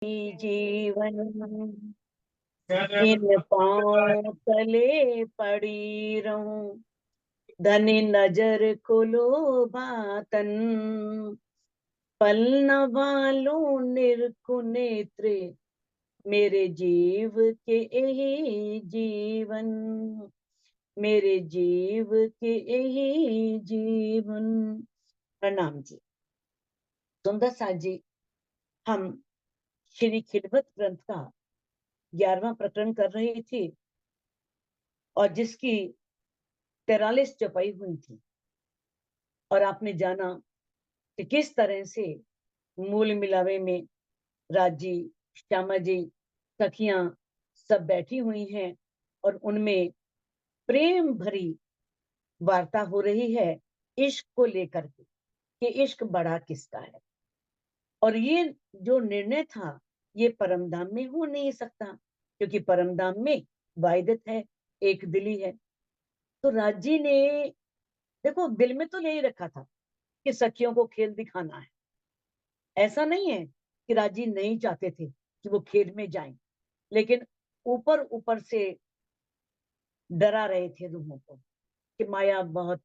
जीवन इन पाँव तले पड़ी रहूं, धनी नजर को लोभातन, पल न वालों निर्कु नेत्र, मेरे जीव के यही जीवन, मेरे जीव के यही जीवन। प्रणाम जी। सुंदर साथ जी, हम श्री खिलवत ग्रंथ का 11वां प्रकरण कर रहे थे और जिसकी 43 चौपाई हुई थी। और आपने जाना कि किस तरह से मूल मिलावे में राजी, श्यामा जी, सखियां सब बैठी हुई हैं और उनमें प्रेम भरी वार्ता हो रही है इश्क को लेकर के कि इश्क बड़ा किसका है। और ये जो निर्णय था ये परमधाम में हो नहीं सकता, क्योंकि परमधाम में वाहिदत है, एक दिली है। तो राजी ने देखो दिल में तो यही रखा था कि सखियों को खेल दिखाना है। ऐसा नहीं है कि राजी नहीं चाहते थे कि वो खेल में जाएं, लेकिन ऊपर ऊपर से डरा रहे थे रूहों को कि माया बहुत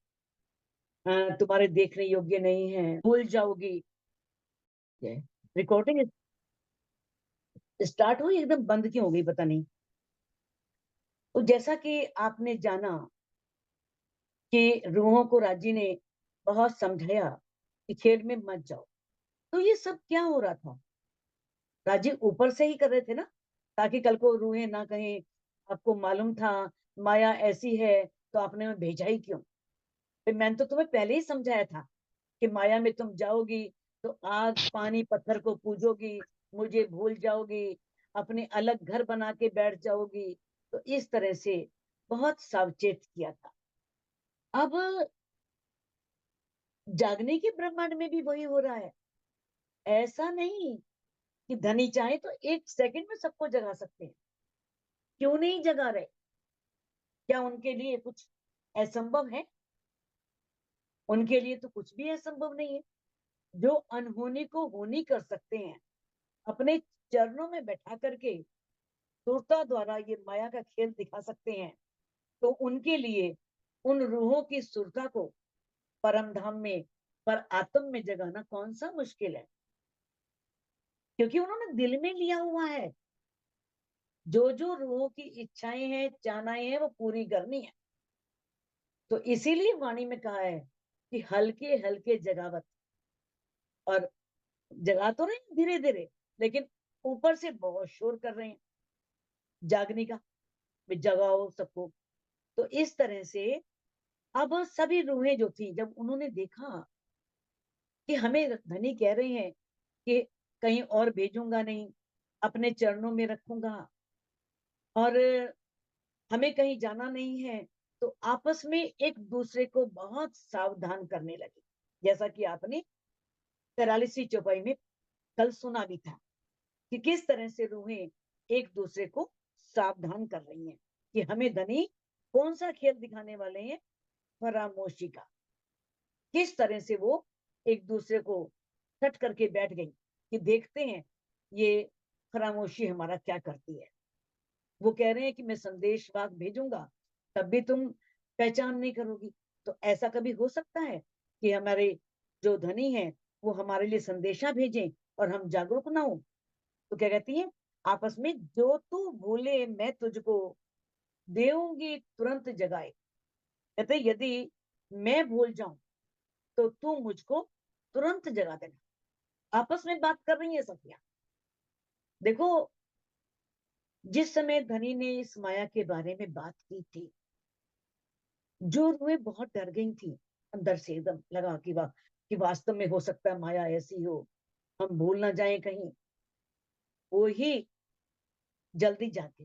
तुम्हारे देखने योग्य नहीं है, भूल जाओगी। रिकॉर्डिंग स्टार्ट हुई, एकदम बंद क्यों हो गई पता नहीं। तो जैसा कि आपने जाना कि रूहों को राजी ने बहुत समझाया कि खेल में मत जाओ। तो ये सब क्या हो रहा था? राजी ऊपर से ही कर रहे थे ना, ताकि कल को रूहें ना कहें आपको मालूम था माया ऐसी है तो आपने हमें भेजा ही क्यों। फिर मैंने तो तुम्हें पहले ही समझाया था कि माया में तुम जाओगी तो आग पानी पत्थर को पूजोगी, मुझे भूल जाओगी, अपने अलग घर बना के बैठ जाओगी। तो इस तरह से बहुत सावचेत किया था। अब जागने के ब्रह्मांड में भी वही हो रहा है। ऐसा नहीं कि धनी चाहे तो एक सेकंड में सबको जगा सकते हैं। क्यों नहीं जगा रहे? क्या उनके लिए कुछ असंभव है? उनके लिए तो कुछ भी असंभव नहीं है। जो अनहोनी को होनी कर सकते हैं, अपने चरणों में बैठा करके सुरता द्वारा ये माया का खेल दिखा सकते हैं, तो उनके लिए उन रूहों की सुरता को परम धाम में पर आत्म में जगाना कौन सा मुश्किल है? क्योंकि उन्होंने दिल में लिया हुआ है जो जो रूहों की इच्छाएं हैं, चाहनाएं हैं, वो पूरी करनी है। तो इसीलिए वाणी में कहा है कि हल्के हल्के जगावत। और जगा तो रहे धीरे धीरे, लेकिन ऊपर से बहुत शोर कर रहे हैं जागने का, जगाओ सबको। तो इस तरह से अब सभी रूहें जो थी, जब उन्होंने देखा कि हमें धनी कह रहे हैं कि कहीं और भेजूंगा नहीं, अपने चरणों में रखूंगा और हमें कहीं जाना नहीं है, तो आपस में एक दूसरे को बहुत सावधान करने लगे। जैसा कि आपने 43वीं चौपाई में कल सुना भी था कि किस तरह से रूहें एक दूसरे को सावधान कर रही हैं कि हमें धनी कौन सा खेल दिखाने वाले हैं, फरामोशी का। किस तरह से वो एक दूसरे को सट करके बैठ गई कि देखते हैं ये फरामोशी हमारा क्या करती है। वो कह रहे हैं कि मैं संदेश वाग भेजूंगा तब भी तुम पहचान नहीं करोगी। तो ऐसा कभी हो सकता है कि हमारे जो धनी हैं वो हमारे लिए संदेशा भेजें और हम जागरूक ना हो? तो क्या कहती है आपस में, जो तू भूले मैं तुझको देऊंगी तुरंत जगाए। कहते यदि मैं भूल जाऊं तो तू मुझको तुरंत जगा देना। आपस में बात कर रही है सखियां। देखो, जिस समय धनी ने इस माया के बारे में बात की थी, जो रूहें बहुत डर गई थी अंदर से, एकदम लगा कि वाह, कि वास्तव में हो सकता है माया ऐसी हो, हम भूल ना जाए कहीं। वो ही जल्दी जाके,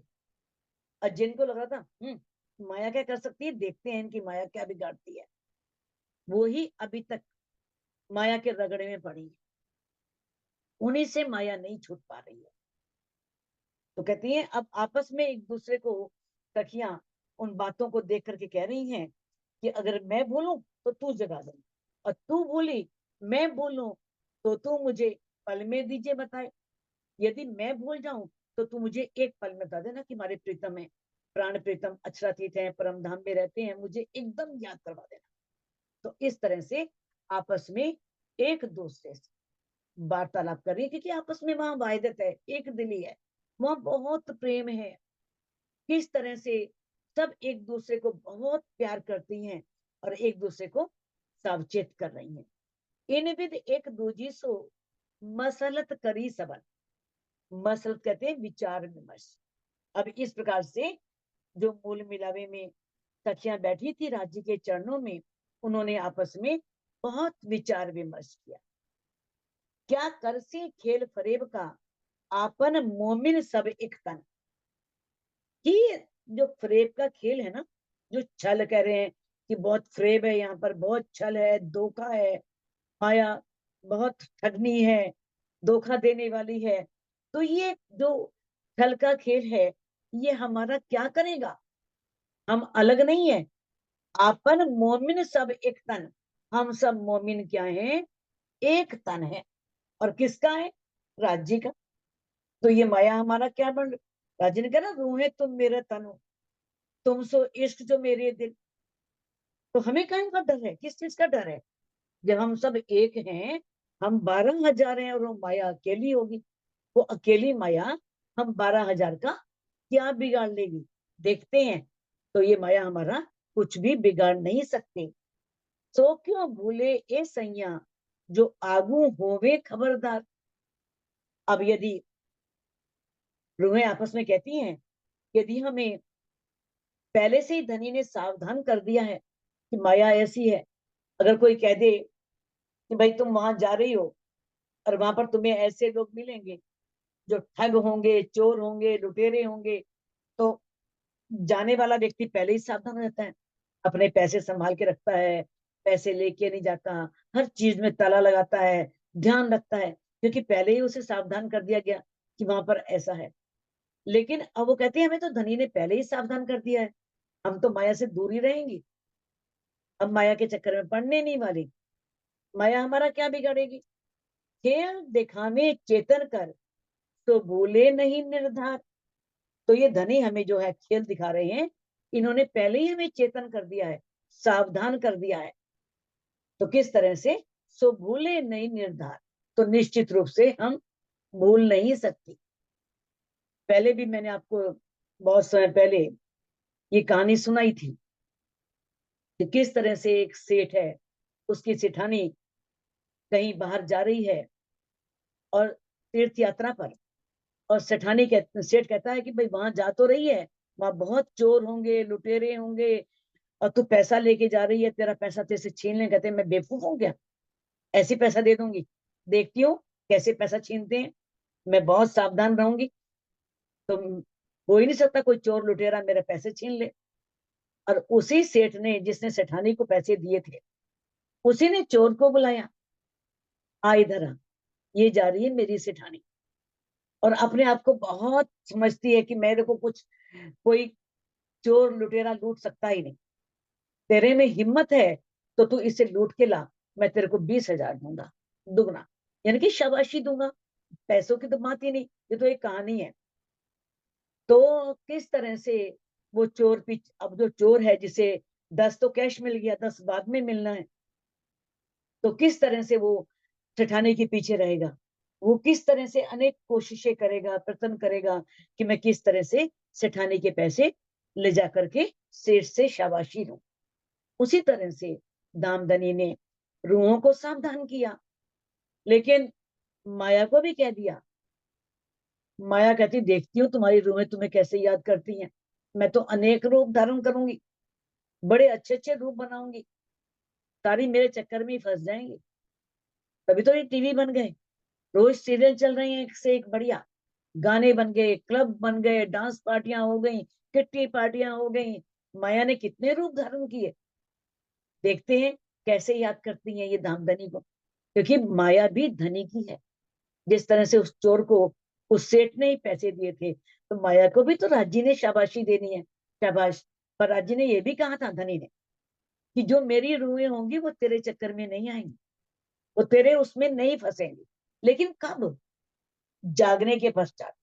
और जिनको लग रहा था माया क्या कर सकती है, देखते हैं इनकी माया क्या बिगाड़ती है, वो ही अभी तक माया के रगड़े में पड़ी है। उन्हीं से माया नहीं छूट पा रही है। तो कहती है अब आपस में एक दूसरे को सखियां उन बातों को देख करके कह रही हैं कि अगर मैं बोलूं तो तू जगा दे, और तू बोली मैं बोलूं तो तू मुझे पल में दीजिए बताए। यदि मैं भूल जाऊं तो तू मुझे एक पल में बता देना कि हमारे प्रीतम है, प्राण प्रीतम अक्षरातीत है, परम धाम में रहते हैं, मुझे एकदम याद करवा देना। तो इस तरह से आपस में एक दूसरे से वार्तालाप कर रही है, क्योंकि आपस में वहां वायदत है, एक दिली है, वहां बहुत प्रेम है। किस तरह से सब एक दूसरे को बहुत प्यार करती हैं और एक दूसरे को सावचेत कर रही हैं। इन विध एक दूजी सो मसलत करी सबन। मसलत कहते हैं विचार विमर्श। अब इस प्रकार से जो मूल मिलावे में सखियां बैठी थी राज्य के चरणों में, उन्होंने आपस में बहुत विचार विमर्श किया। क्या कर से खेल फरेब का आपन मोमिन सब एक तन। कि जो फरेब का खेल है ना, जो छल कह रहे हैं कि बहुत फरेब है, यहाँ पर बहुत छल है, धोखा है, माया बहुत ठगनी है, धोखा देने वाली है। तो ये जो छल का खेल है, ये हमारा क्या करेगा। हम अलग नहीं है, आपन मोमिन सब एक तन। हम सब मोमिन क्या हैं, एक तन है। और किसका है, राज्य का। तो ये माया हमारा क्या बन, राज्य ने कहा ना, रूहे तुम मेरा तन हो, तुम सो इश्क जो मेरे दिल। तो हमें कहीं का डर है, किस चीज का डर है, जब हम सब एक हैं। हम 12,000 हैं और वो माया अकेली होगी। वो अकेली माया हम 12,000 का क्या बिगाड़ लेगी, देखते हैं। तो ये माया हमारा कुछ भी बिगाड़ नहीं सकती। सो क्यों भूले ए सैया, जो आगू होवे खबरदार। अब यदि रूहें आपस में कहती हैं, यदि हमें पहले से ही धनी ने सावधान कर दिया है कि माया ऐसी है, अगर कोई कह दे कि भाई तुम वहां जा रही हो और वहां पर तुम्हें ऐसे लोग मिलेंगे जो ठग होंगे, चोर होंगे, लुटेरे होंगे, तो जाने वाला व्यक्ति पहले ही सावधान रहता है, अपने पैसे संभाल के रखता है, पैसे लेके नहीं जाता, हर चीज में ताला लगाता है, ध्यान रखता है, क्योंकि पहले ही उसे सावधान कर दिया गया कि वहां पर ऐसा है। लेकिन अब वो कहते हैं हमें तो धनी ने पहले ही सावधान कर दिया है, हम तो माया से दूर ही रहेंगी, हम माया के चक्कर में पड़ने नहीं वाली। माया हमारा क्या बिगाड़ेगी। खेल दिखावे चेतन कर, तो भूले नहीं निर्धार। तो ये धनी हमें जो है खेल दिखा रहे हैं, इन्होंने पहले ही हमें चेतन कर दिया है, सावधान कर दिया है। तो किस तरह से, सो भूले नहीं निर्धार। तो निश्चित रूप से हम भूल नहीं सकती। पहले भी मैंने आपको बहुत समय पहले ये कहानी सुनाई थी कि किस तरह से एक सेठ है, उसकी सेठानी कहीं बाहर जा रही है और तीर्थ यात्रा पर, और सेठ कहता है कि भाई वहां जा तो रही है, वहां बहुत चोर होंगे, लुटेरे होंगे, और तू पैसा लेके जा रही है, तेरा पैसा तेरे से छीन ले। कहते हैं मैं बेवकूफ हूँ क्या, ऐसी पैसा दे दूंगी, देखती हूँ कैसे पैसा छीनते हैं, मैं बहुत सावधान रहूंगी। तो हो ही नहीं सकता कोई चोर लुटेरा मेरे पैसे छीन ले। और उसी सेठ ने, जिसने सेठानी को पैसे दिए थे, उसी ने चोर को बुलाया, आ इधर आ, ये जा रही है मेरी सेठानी, और अपने आप को बहुत समझती है कि मेरे को कुछ कोई चोर लुटेरा लूट सकता ही नहीं। तेरे में हिम्मत है तो तू इसे लूट के ला, मैं तेरे को 20,000 दूंगा, दुगना, यानी कि शाबाशी दूंगा। पैसों की तो बात ही नहीं, ये तो एक कहानी है। तो किस तरह से वो चोर अब जो चोर है, जिसे 10 तो कैश मिल गया, 10 बाद में मिलना है, तो किस तरह से वो ठिठाने के पीछे रहेगा। वो किस तरह से अनेक कोशिशें करेगा, प्रयत्न करेगा कि मैं किस तरह से सेठानी के पैसे ले जा करके सेठ से शाबाशी लूं। उसी तरह से दामदनी ने रूहों को सावधान किया, लेकिन माया को भी कह दिया। माया कहती देखती हूँ तुम्हारी रूहें तुम्हें कैसे याद करती हैं, मैं तो अनेक रूप धारण करूंगी, बड़े अच्छे अच्छे रूप बनाऊंगी, सारी मेरे चक्कर में ही फंस जाएंगी। तभी तो ये टीवी बन गए, रोज सीरियल चल रहे हैं एक से एक बढ़िया, गाने बन गए, क्लब बन गए, डांस पार्टियां हो गई, किट्टी पार्टियां हो गई। माया ने कितने रूप धारण किए, देखते हैं कैसे याद करती हैं ये धामधनी को, क्योंकि माया भी धनी की है। जिस तरह से उस चोर को उस सेठ ने ही पैसे दिए थे, तो माया को भी तो राज्य ने शाबाशी देनी है, शाबाश। पर राज्य ने यह भी कहा था धनी ने कि जो मेरी रूहें होंगी वो तेरे चक्कर में नहीं आएंगी, वो तेरे उसमें नहीं फंसेंगी। लेकिन कब, जागने के पश्चात।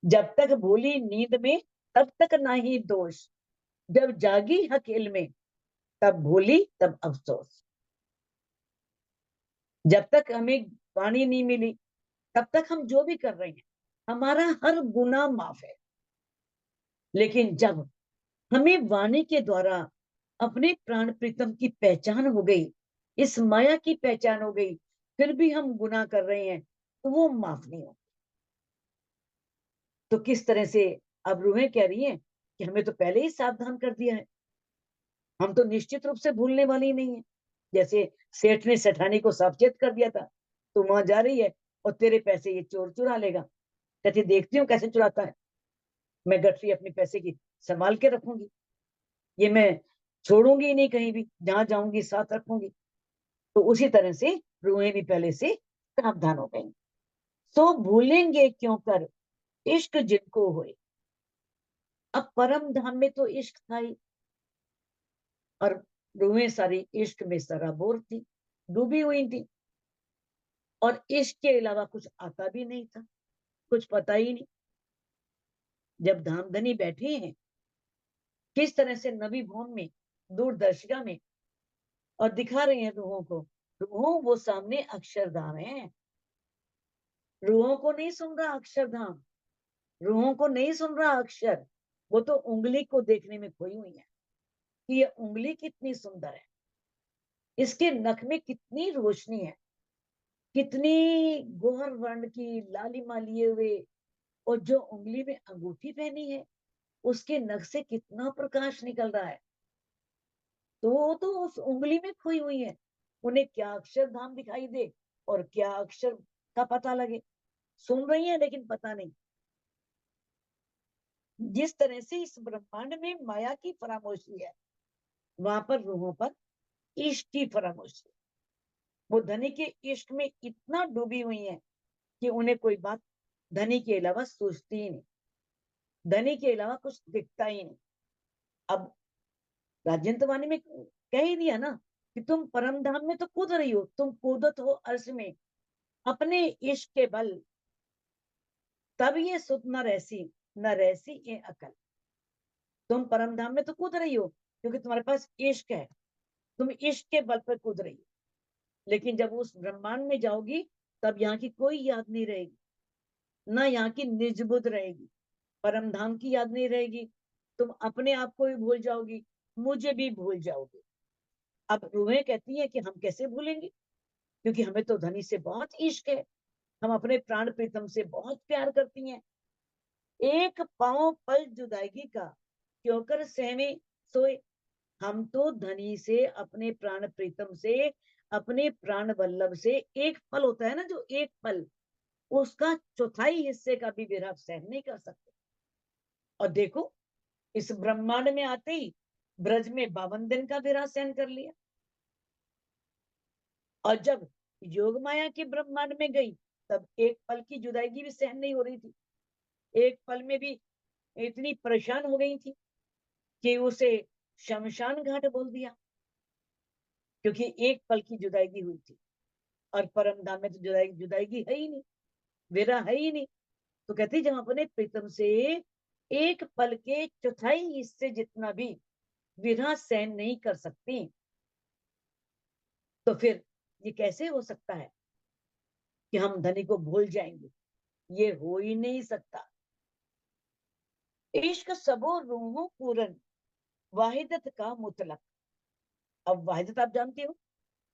जब तक भूली नींद में तब तक नहीं दोष, जब जागी हकेल में तब भूली तब अफसोस। जब तक हमें वाणी नहीं मिली तब तक हम जो भी कर रहे हैं हमारा हर गुनाह माफ है। लेकिन जब हमें वाणी के द्वारा अपने प्राण प्रीतम की पहचान हो गई, इस माया की पहचान हो गई, फिर भी हम गुनाह कर रहे हैं तो वो माफ नहीं हो। तो किस तरह से अब रूहें कह रही हैं कि हमें तो पहले ही सावधान कर दिया है, हम तो निश्चित रूप से भूलने वाले ही नहीं है। जैसे सेठ ने सेठानी को सावचेत कर दिया था, तो वहां जा रही है और तेरे पैसे ये चोर चुरा लेगा। कहती देखती हूँ कैसे चुराता है, मैं गठरी अपने पैसे की संभाल के रखूंगी, ये मैं छोड़ूंगी ही नहीं, कहीं भी जहां जाऊंगी साथ रखूंगी। तो उसी तरह से रूहें भी पहले से सावधान हो गई। सो भूलेंगे क्यों कर इश्क जिनको हुए। अब परम धाम में तो इश्क था ही, और रूहें सारी इश्क में सराबोर थी, डूबी हुई थी, और इश्क के अलावा कुछ आता भी नहीं था, कुछ पता ही नहीं। जब धामधनी बैठे हैं किस तरह से नवी भवन में, दूरदर्शिका में, और दिखा रहे हैं रूहों को, रूहों वो सामने अक्षरधाम है। रूहों को नहीं सुन रहा अक्षरधाम, रूहों को नहीं सुन रहा अक्षर, वो तो उंगली को देखने में खोई हुई है कि ये उंगली कितनी सुंदर है, इसके नख में कितनी रोशनी है, कितनी गौहर वर्ण की लालिमा लिए हुए, और जो उंगली में अंगूठी पहनी है उसके नख से कितना प्रकाश निकल रहा है। तो वो तो उस उंगली में खोई हुई है, उन्हें क्या अक्षरधाम दिखाई दे और क्या अक्षर का पता लगे। सुन रही है लेकिन पता नहीं। जिस तरह से इस ब्रह्मांड में माया की फरामोशी है, वहां पर रूहों पर इश्क की फरामोशी। वो धनी के इश्क में इतना डूबी हुई है कि उन्हें कोई बात धनी के अलावा सोचती ही नहीं, धनी के अलावा कुछ दिखता ही नहीं। अब राजेंद्र वाणी में कह ही दिया ना कि तुम परम धाम में तो कूद रही हो, तुम कूदत हो अर्श में अपने इश्क के बल, तब ये सुध न रहसी, न रहसी ये अकल। तुम परम धाम में तो कूद रही हो क्योंकि तुम्हारे पास इश्क है, तुम इश्क के बल पर कूद रही हो। लेकिन जब उस ब्रह्मांड में जाओगी तब यहाँ की कोई याद नहीं रहेगी, ना यहाँ की निजबुद्ध रहेगी, परम धाम की याद नहीं रहेगी। तुम अपने आप को भी भूल जाओगी, मुझे भी भूल जाओगे। अब रूहें कहती हैं कि हम कैसे भूलेंगे, क्योंकि हमें तो धनी से बहुत इश्क है, हम अपने प्राण प्रीतम से बहुत प्यार करती हैं। एक पांव पल जुदाई का क्यों कर सहमे सोए। हम तो धनी से, अपने प्राण प्रीतम से, अपने प्राण वल्लभ से, एक पल होता है ना जो एक पल, उसका चौथाई हिस्से का भी विरह सहन नहीं कर सकते। और देखो इस ब्रह्मांड में आते ही ब्रज में 52 दिन का विरह सहन कर लिया, और जब योग माया के ब्रह्मांड में गई तब एक पल की जुदाई भी सहन नहीं हो रही थी। एक पल में भी इतनी परेशान हो गई थी कि उसे शमशान घाट बोल दिया, क्योंकि एक पल की जुदाई हुई थी। और परम धाम में तो जुदाई है ही नहीं, विरह है ही नहीं। तो कहते जब अपने प्रीतम से एक पल के चौथाई हिस्से जितना भी विरह सहन नहीं कर सकती, तो फिर ये कैसे हो सकता है कि हम धनी को भूल जाएंगे। ये हो ही नहीं सकता। इश्क सबो रूहों पूरन वाहिदत का मुतलक। अब वाहिदत आप जानते हो,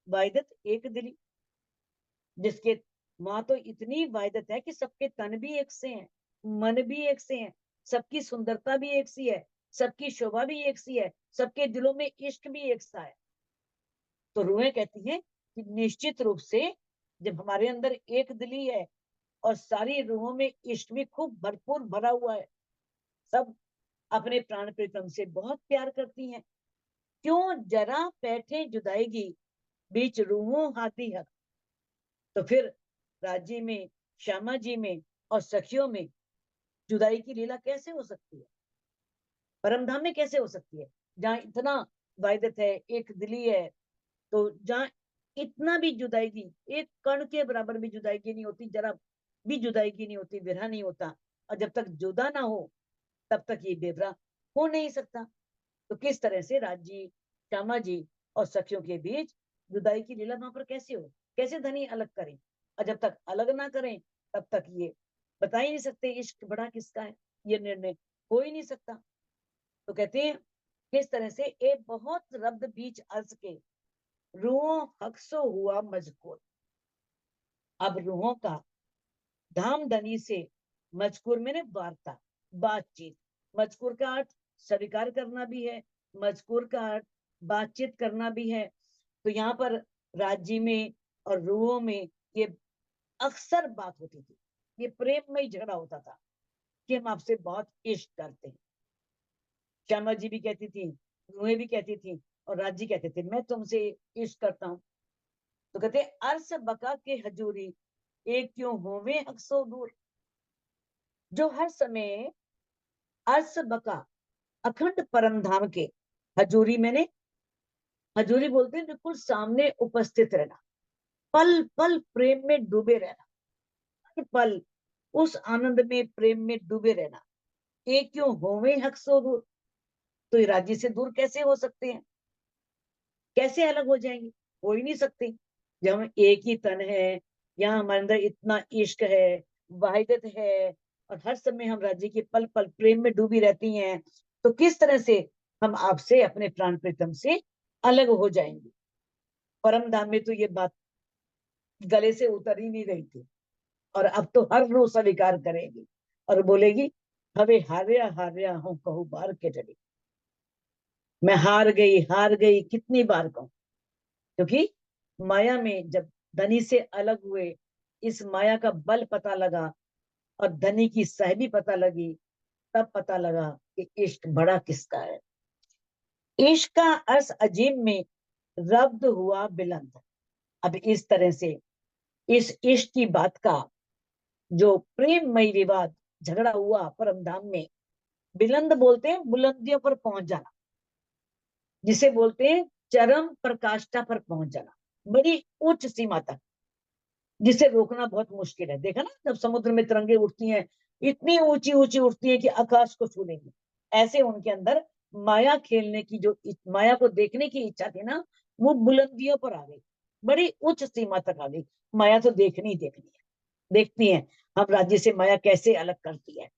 वाहिदत एक दिली, जिसके वहां तो इतनी वाहिदत है कि सबके तन भी एक से हैं, मन भी एक से हैं, सबकी सुंदरता भी एक सी है, सबकी शोभा भी एक सी है, सबके दिलों में इश्क भी एक सा है। तो रूहें कहती हैं कि निश्चित रूप से जब हमारे अंदर एक दिली है और सारी रूहों में इश्क भी खूब भरपूर भरा हुआ है, सब अपने प्राण प्रीतम से बहुत प्यार करती हैं, क्यों जरा बैठे जुदाएगी बीच रूहों हाथी हक। तो फिर राज्य में, श्यामा जी में और सखियों में जुदाई की लीला कैसे हो सकती है, परमधाम में कैसे हो सकती है, जहाँ इतना वायदत है, एक दिली है। तो जहाँ इतना भी जुदाई, एक कण के बराबर भी जुदाई नहीं होती, जरा भी जुदाई की नहीं होती, विरह नहीं होता, और जब तक जुदा ना हो तब तक ये बेवरा हो नहीं सकता। तो किस तरह से राजी, श्यामा जी और सखियों के बीच जुदाई की लीला वहां पर कैसे हो, कैसे धनी अलग करें, और जब तक अलग ना करें तब तक ये बता ही नहीं सकते इश्क बड़ा किसका है, ये निर्णय हो ही नहीं सकता। तो कहते हैं किस तरह से एक बहुत रब्द बीच अर्ज के रूहों हक्सो हुआ मजकूर। अब रूहों का धाम धनी से मजकूर में वार्ता, बातचीत, मजकूर का अर्थ स्वीकार करना भी है, मजकूर का अर्थ बातचीत करना भी है। तो यहाँ पर राज्य में और रूहों में ये अक्सर बात होती थी, ये प्रेम में ही झगड़ा होता था कि हम आपसे बहुत इश्क करते हैं। श्यामा जी भी कहती थी, रूहें भी कहती थी, और राज्य कहते थे मैं तुमसे इश्क करता हूँ। तो कहते अर्स बका के हजूरी एक क्यों होवे हक्सो दूर। जो हर समय अर्स बका अखंड परम धाम के हजूरी, मैंने हजूरी बोलते हैं बिल्कुल सामने उपस्थित रहना, पल पल प्रेम में डूबे रहना, हर पल उस आनंद में प्रेम में डूबे रहना। एक क्यों होवे हक्सो दूर, तो ये राज्य से दूर कैसे हो सकते हैं, कैसे अलग हो जाएंगे, हो ही नहीं सकते। जब हम एक ही तन है, यहाँ हमारे अंदर इतना इश्क है, वाहिदत है, और हर समय हम राज्य के पल पल प्रेम में डूबी रहती हैं, तो किस तरह से हम आपसे, अपने प्राण प्रीतम से अलग हो जाएंगे। परम धाम में तो ये बात गले से उतर ही नहीं रही थी, और अब तो हर रोज स्वीकार करेगी और बोलेगी हवे हार्या हार्या हूँ कहू बार के डरी। मैं हार गई कितनी बार कहूं, क्योंकि माया में जब धनी से अलग हुए, इस माया का बल पता लगा और धनी की साहिबी पता लगी, तब पता लगा कि इश्क बड़ा किसका है। इश्क का अर्थ अजीम में रब्द हुआ बिलंद। अब इस तरह से इस इश्क की बात का जो प्रेममय विवाद झगड़ा हुआ परम धाम में, बिलंद बोलते हैं बुलंदियों पर पहुंच जाना, जिसे बोलते हैं चरम प्रकाष्ठा पर पहुंच जाना, बड़ी उच्च सीमा तक, जिसे रोकना बहुत मुश्किल है। देखा ना, जब समुद्र में तरंगे उठती हैं, इतनी ऊंची ऊंची उठती है कि आकाश को छू लेंगी, ऐसे उनके अंदर माया खेलने की जो माया को देखने की इच्छा थी ना, वो बुलंदियों पर आ गई, बड़ी उच्च सीमा तक आ गई। माया तो देखनी ही देखनी है, देखती है हम राज्य से माया कैसे अलग करती है।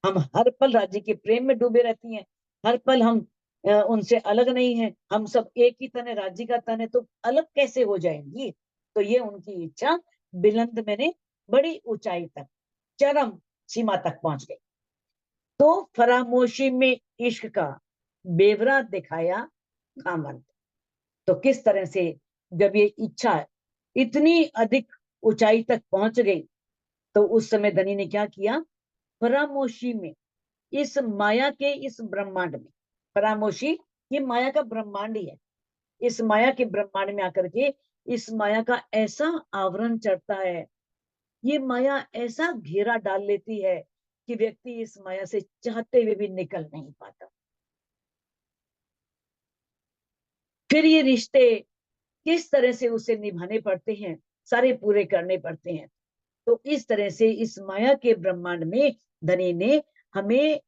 हम हर पल राज्य के प्रेम में डूबे रहती हैं, हर पल हम उनसे अलग नहीं है, हम सब एक ही तन है, राज्य का तन है, तो अलग कैसे हो जाएंगी। तो ये उनकी इच्छा बिलंद मैंने बड़ी ऊंचाई तक, चरम सीमा तक पहुंच गई। तो फरामोशी में इश्क का बेवरा दिखाया खामन। तो किस तरह से जब ये इच्छा इतनी अधिक ऊंचाई तक पहुंच गई, तो उस समय धनी ने क्या किया, फरामोशी में, इस माया के इस ब्रह्मांड में, फरामोशी ये माया का ब्रह्मांड ही है, इस माया के ब्रह्मांड में आकर के इस माया का ऐसा आवरण चढ़ता है, ये माया ऐसा घेरा डाल लेती है कि व्यक्ति इस माया से चाहते हुए भी निकल नहीं पाता। फिर ये रिश्ते किस तरह से उसे निभाने पड़ते हैं, सारे पूरे करने पड़ते हैं। तो इस तरह से इस माया के ब्रह्मांड में धनी ने हमें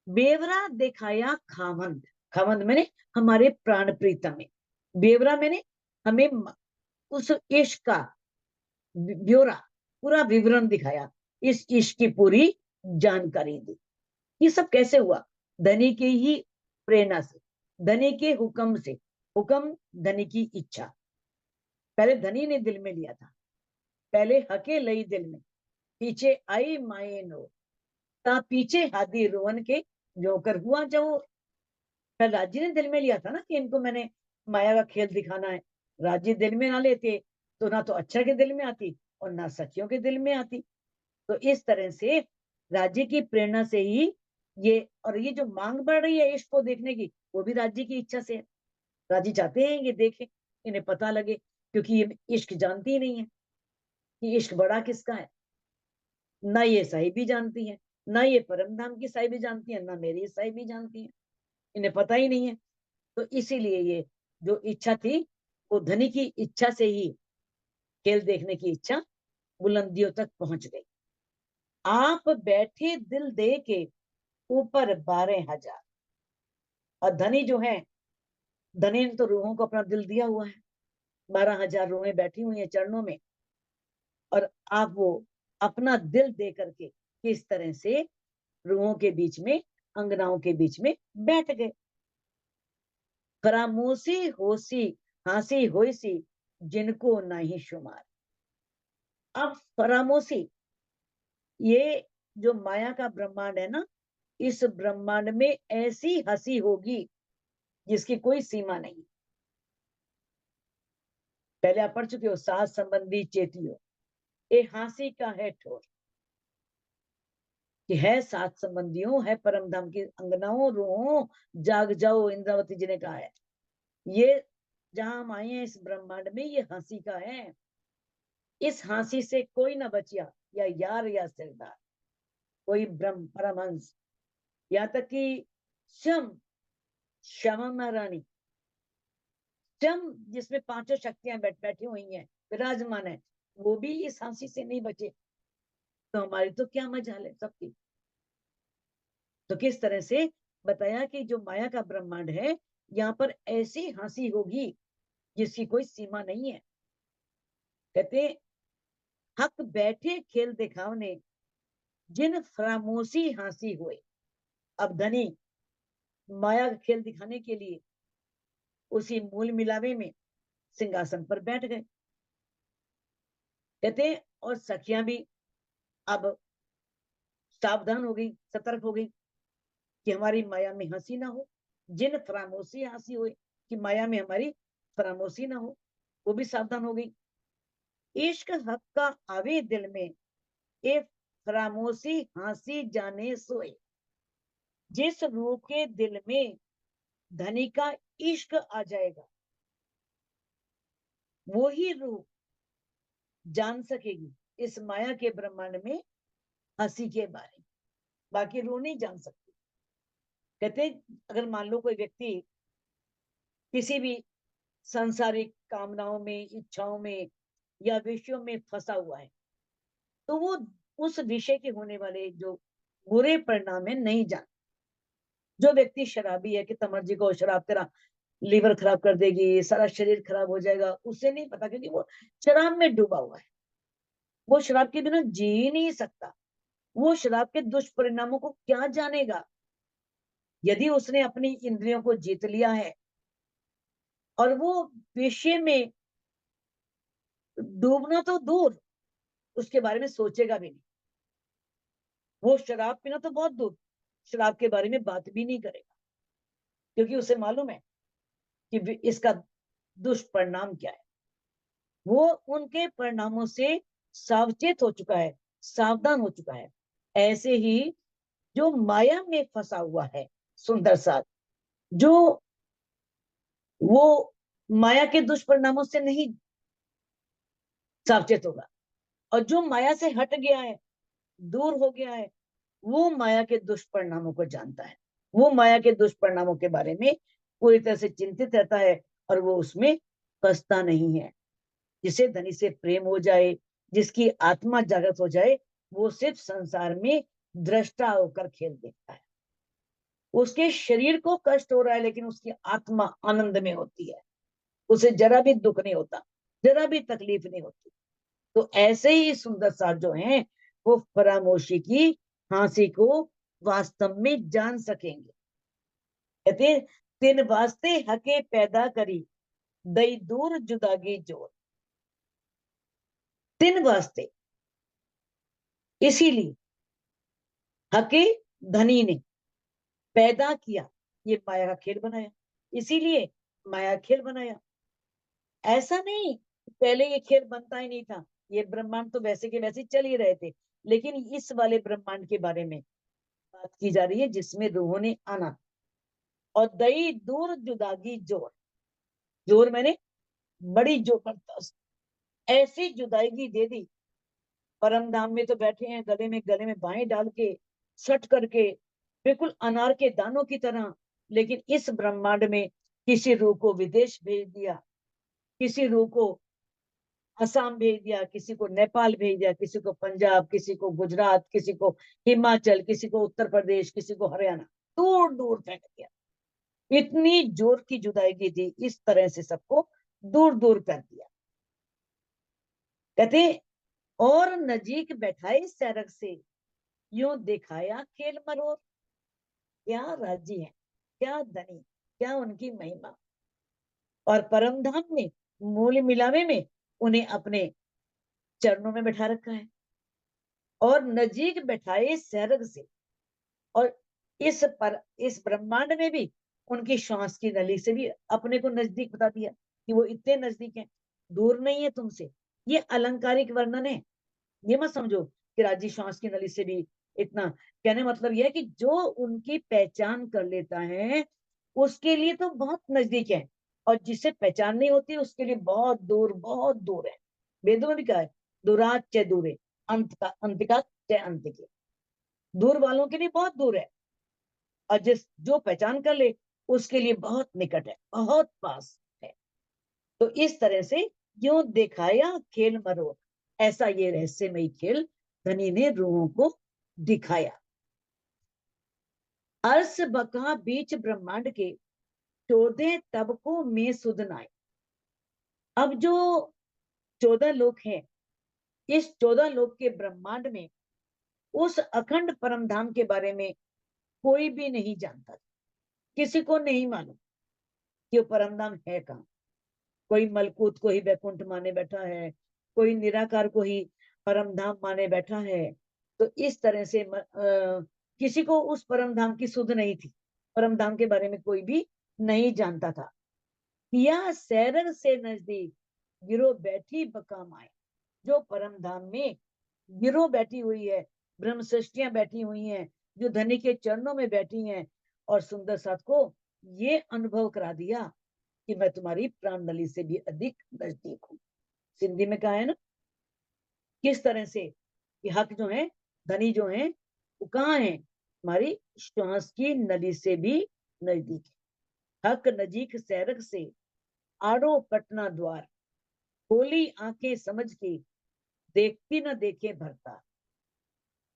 बेवरा दिखाया खामंद। खामंद मैंने हमारे प्राण प्रीतम में, बेवरा मैंने हमें उस इश्क का ब्यौरा, पूरा विवरण दिखाया, इस इश्क की पूरी जानकारी दी। ये सब कैसे हुआ, धनी की ही प्रेरणा से, धनी के हुक्म से, हुक्म धनी की इच्छा, पहले धनी ने दिल में लिया था, पहले हके लई दिल में, पीछे आई माए नो, ता पीछे हादी रोवन के जोकर हुआ जो। फिर राजी ने दिल में लिया था ना कि इनको मैंने माया का खेल दिखाना है। राजी दिल में ना लेते तो ना तो अच्छा के दिल में आती और ना सखियों के दिल में आती। तो इस तरह से राज्य की प्रेरणा से ही ये, और ये जो मांग बढ़ रही है इश्क को देखने की, वो भी राज्य की इच्छा से है। राजी चाहते हैं ये देखें, इन्हें पता लगे, क्योंकि ये इश्क जानती ही नहीं है कि इश्क बड़ा किसका है। ना ये साहिबी जानती है, ना ये परम धाम की साहिबी जानती है, ना मेरी साहिबी जानती है, इन्हें पता ही नहीं है। तो इसीलिए ये जो इच्छा थी, वो धनी की इच्छा से ही, खेल देखने की इच्छा बुलंदियों तक पहुंच गई। आप बैठे दिल दे के ऊपर 12,000। और धनी जो है, धनी ने तो रूहों को अपना दिल दिया हुआ है, 12,000 रूहें बैठी हुई हैं चरणों में, और आप वो अपना दिल दे करके किस तरह से रूहों के बीच में, अंगनाओं के बीच में बैठ गए। फरामोशी होसी हंसी होई सी जिनको नहीं शुमार। अब फरामोशी, ये जो माया का ब्रह्मांड है ना, इस ब्रह्मांड में ऐसी हंसी होगी जिसकी कोई सीमा नहीं। पहले आप पढ़ चुके हो, सास संबंधी चेतियो, ये हंसी का है ठोर, कि है सात संबंधियों, है परम धाम की अंगनाओं, रूहों, जाग जाओ, इंद्रावती जी ने कहा है। ये जहां हम आए हैं इस ब्रह्मांड में, ये हंसी का है। इस हंसी से कोई ना बचिया, या यार या सिरदार, कोई ब्रह्म परमहंस, यहाँ तक कि शम, श्यामा महारानी, शम जिसमें पांचों शक्तियां बैठी हुई हैं, विराजमान है, वो भी इस हंसी से नहीं बचे। तो हमारी तो क्या मजाल है सबकी। तो किस तरह से बताया कि जो माया का ब्रह्मांड है, यहाँ पर ऐसी हंसी होगी जिसकी कोई सीमा नहीं है। कहते हक बैठे खेल दिखावने जिन फरामोशी हंसी हुए। अब धनी माया का खेल दिखाने के लिए उसी मूल मिलावे में सिंहासन पर बैठ गए। कहते और सखियां भी अब सावधान हो गई, सतर्क हो गई कि हमारी माया में हंसी ना हो। जिन फरामोशी हंसी हुई, कि माया में हमारी फरामोशी ना हो, वो भी सावधान हो गई। इश्क हक का आवे दिल में ए फरामोशी हंसी जाने सोए। जिस रूह के दिल में धनी का इश्क आ जाएगा, वो ही रूह जान सकेगी इस माया के ब्रह्मांड में हंसी के बारे में, बाकी रूह नहीं जान सकती। कहते अगर मान लो कोई व्यक्ति किसी भी सांसारिक कामनाओं में, इच्छाओं में या विषयों में फंसा हुआ है, तो वो उस विषय के होने वाले जो बुरे परिणाम है नहीं जान। जो व्यक्ति शराबी है कि तमर्जी को शराब तेरा लीवर खराब कर देगी, सारा शरीर खराब हो जाएगा, उसे नहीं पता, क्योंकि वो शराब में डूबा हुआ है। वो शराब के बिना जी नहीं सकता। वो शराब के दुष्परिणामों को क्या जानेगा। यदि उसने अपनी इंद्रियों को जीत लिया है और वो विषय में डूबना तो दूर, उसके बारे में सोचेगा भी नहीं। वो शराब पीना तो बहुत दूर, शराब के बारे में बात भी नहीं करेगा, क्योंकि उसे मालूम है कि इसका दुष्परिणाम क्या है। वो उनके परिणामों से सावचेत हो चुका है, सावधान हो चुका है। ऐसे ही जो माया में फंसा हुआ है सुंदर साथ, जो वो माया के दुष्परिणामों से नहीं सावचेत होगा, और जो माया से हट गया है, दूर हो गया है, वो माया के दुष्परिणामों को जानता है। वो माया के दुष्परिणामों के बारे में पूरी तरह से चिंतित रहता है, और वो उसमें फंसता नहीं है। जिसे धनी से प्रेम हो जाए, जिसकी आत्मा जागृत हो जाए, वो सिर्फ संसार में दृष्टा होकर खेल देखता है। उसके शरीर को कष्ट हो रहा है, लेकिन उसकी आत्मा आनंद में होती है। उसे जरा भी दुख नहीं होता, जरा भी तकलीफ नहीं होती। तो ऐसे ही सुंदर साथ जो हैं, वो फरामोशी की हंसी को वास्तव में जान सकेंगे। कहते तिन वास्ते हके पैदा करी दई दूर जुदागी जोर। तिन वास्ते, इसीलिए हके धनी ने पैदा किया, ये माया का खेल बनाया, इसीलिए माया खेल बनाया। ऐसा नहीं पहले ये खेल बनता ही नहीं था, ये ब्रह्मांड तो वैसे के वैसे चल ही रहे थे। लेकिन इस वाले ब्रह्मांड के बारे में बात की जा रही है जिसमें रूहों ने आना। और दई दूर जुदागी जोर, जोर मैंने बड़ी जबरदस्त ऐसी जुदाईगी दे दी। परम धाम में तो बैठे हैं गले में बाहें डाल के, सट करके, बिल्कुल अनार के दानों की तरह। लेकिन इस ब्रह्मांड में किसी रूह को विदेश भेज दिया, किसी रूह को असम भेज दिया, किसी को नेपाल भेज दिया, किसी को पंजाब, किसी को गुजरात, किसी को हिमाचल, किसी को उत्तर प्रदेश, किसी को हरियाणा, दूर दूर फेंक दिया। इतनी जोर की जुदाई थी, इस तरह से सबको दूर दूर कर दिया। कहते और नजीक बैठाए सैरक से, यूं दिखाया खेल मरोर। क्या राजी है, क्या धनी, क्या उनकी महिमा। और परम धाम में, मूल मिलावे में उन्हें अपने चरणों में बैठा रखा है, और नजीक बैठाए सैरग से। और इस ब्रह्मांड में भी उनकी श्वास की नली से भी अपने को नजदीक बता दिया कि वो इतने नजदीक हैं, दूर नहीं है तुमसे। ये अलंकारिक वर्णन है, ये मत समझो कि राजी श्वास की नली से भी इतना। कहने मतलब यह है कि जो उनकी पहचान कर लेता है उसके लिए तो बहुत नजदीक है, और जिसे पहचान नहीं होती उसके लिए बहुत दूर है। वेदों में भी कहा है, दूरात च दूरे, अंतिका च अंतिके। दूर वालों के लिए बहुत दूर है, और जो पहचान कर ले उसके लिए बहुत निकट है, बहुत पास है। तो इस तरह से यूं दिखाया खेल मरोड़, ऐसा ये रहस्यमयी खेल धनी ने रूहों को दिखाया। अर्श बका बीच ब्रह्मांड के, 14 तबकों में सुधनाए। अब जो 14 लोक हैं, इस 14 लोक के ब्रह्मांड में उस अखंड परम धाम के बारे में कोई भी नहीं जानता, किसी को नहीं मालूम कि वो परम धाम है कहाँ। कोई मलकूत को ही वैकुंठ माने बैठा है, कोई निराकार को ही परम धाम माने बैठा है। तो इस तरह से किसी को उस परम धाम की सुध नहीं थी, परम धाम के बारे में कोई भी नहीं जानता था। या सैरर से नजदीक गिरो बैठी बकाम आए, जो परम धाम में गिरो बैठी हुई है, ब्रह्म सृष्टियां बैठी हुई हैं, जो धनी के चरणों में बैठी हैं, और सुंदर साथ को ये अनुभव करा दिया कि मैं तुम्हारी प्राण नली से भी अधिक नजदीक हूँ। सिंधी में कहा है ना, किस तरह से कि हक जो है, धनी जो है, वो कहाँ है, हमारी श्वास की नली से भी नजदीक है। हक नजीक सैरक से, आड़ो पटना द्वार, खोली आंखें समझ के, देखती न देखे भरता।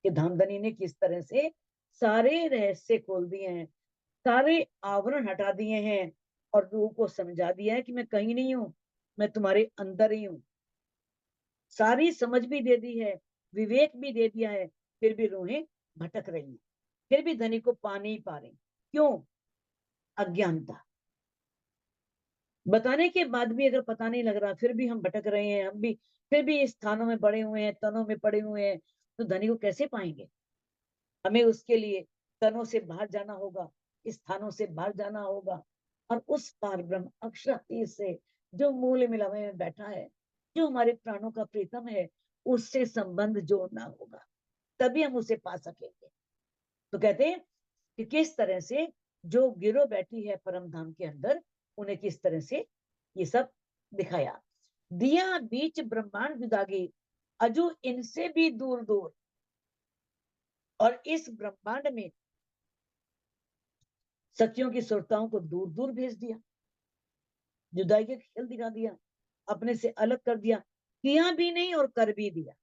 कि धामधनी ने किस तरह से सारे रहस्य खोल दिए हैं, सारे आवरण हटा दिए हैं, और रूह को समझा दिया है कि मैं कहीं नहीं हूं, मैं तुम्हारे अंदर ही हूं। सारी समझ भी दे दी है, विवेक भी दे दिया है, फिर भी रूहें भटक रही हैं, फिर भी धनी को पा नहीं पा रही। क्यों? अज्ञानता। बताने के बाद भी अगर पता नहीं लग रहा, फिर भी हम भटक रहे हैं, हम भी फिर भी इस स्थानों में पड़े हुए हैं, तनों में पड़े हुए हैं, तो धनी को कैसे पाएंगे? हमें उसके लिए तनों से बाहर जाना होगा, स्थानों से बाहर जाना होगा, और उस पार ब्रह्म अक्षर तीर से जो मूल मिलावे में बैठा है, जो हमारे प्राणों का प्रीतम है, उससे संबंध जोड़ना होगा, तभी हम उसे पा सकेंगे। तो कहते हैं कि किस तरह से जो गिरो बैठी है परम धाम के अंदर, उन्हें किस तरह से ये सब दिखाया। दिया बीच ब्रह्मांड विदागी, अजू इनसे भी दूर दूर। और इस ब्रह्मांड में सखियों की सुरताओं को दूर दूर भेज दिया, जुदाई के खेल दिखा दिया, अपने से अलग कर दिया, किया भी नहीं और कर भी दिया।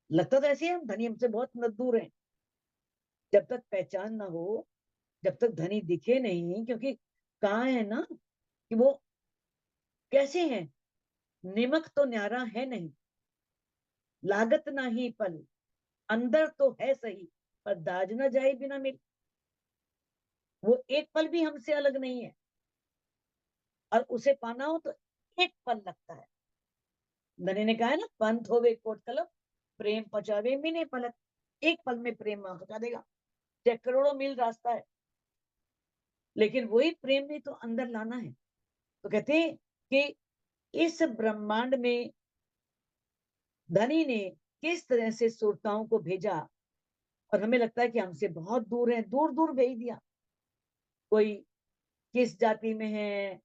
लगता तो ऐसे हम धनी हमसे बहुत दूर हैं। जब तक पहचान ना हो, जब तक धनी दिखे नहीं, क्योंकि कहा है ना कि वो कैसे हैं, निमक तो न्यारा है नहीं, लागत ना ही पल, अंदर तो है सही, पर दाज ना जाए बिना मिल। वो एक पल भी हमसे अलग नहीं है, और उसे पाना हो तो एक पल लगता है। धनी ने कहा है ना, पंथ होवे कोट कलम, प्रेम पचावे मिने पलक। एक पल में प्रेम पहुंचा देगा, चाहे करोड़ों मील रास्ता है, लेकिन वही प्रेम भी तो अंदर लाना है। तो कहते हैं कि इस ब्रह्मांड में धनी ने किस तरह से सुरताओं को भेजा, और हमें लगता है कि हमसे बहुत दूर है, दूर दूर भेज दिया। कोई किस जाति में है,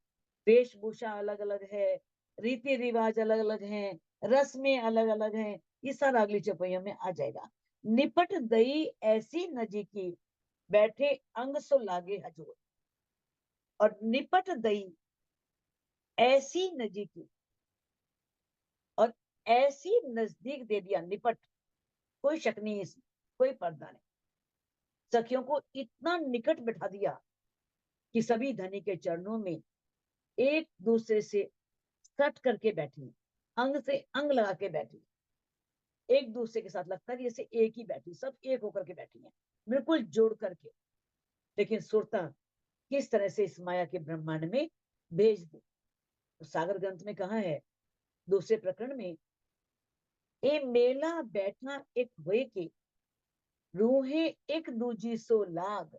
वेशभूषा अलग अलग है, रीति रिवाज अलग अलग है, रस्में अलग अलग हैं, ये सारा अगली चौपाइयों में आ जाएगा। निपट दई ऐसी नजीकी, बैठे अंग सो लागे हजूर। और निपट दई ऐसी नजीकी, ऐसी नजदीक दे दिया, निपट, कोई शक नहीं इसमें, कोई पर्दा नहीं। सखियों को इतना निकट बिठा दिया कि सभी धनी के चरणों में एक दूसरे से सट करके बैठी, अंग से अंग लगा के बैठी, एक दूसरे के साथ लगता है जैसे एक ही बैठी, सब एक होकर के बैठी हैं, बिल्कुल जोड़ करके। लेकिन सुरता किस तरह से इस माया के ब्रह्मांड में भेज दी। तो सागर ग्रंथ में कहा है दूसरे प्रकरण में, ए मेला बैठा एक हुए के, रूहे एक दूजी सो लाग,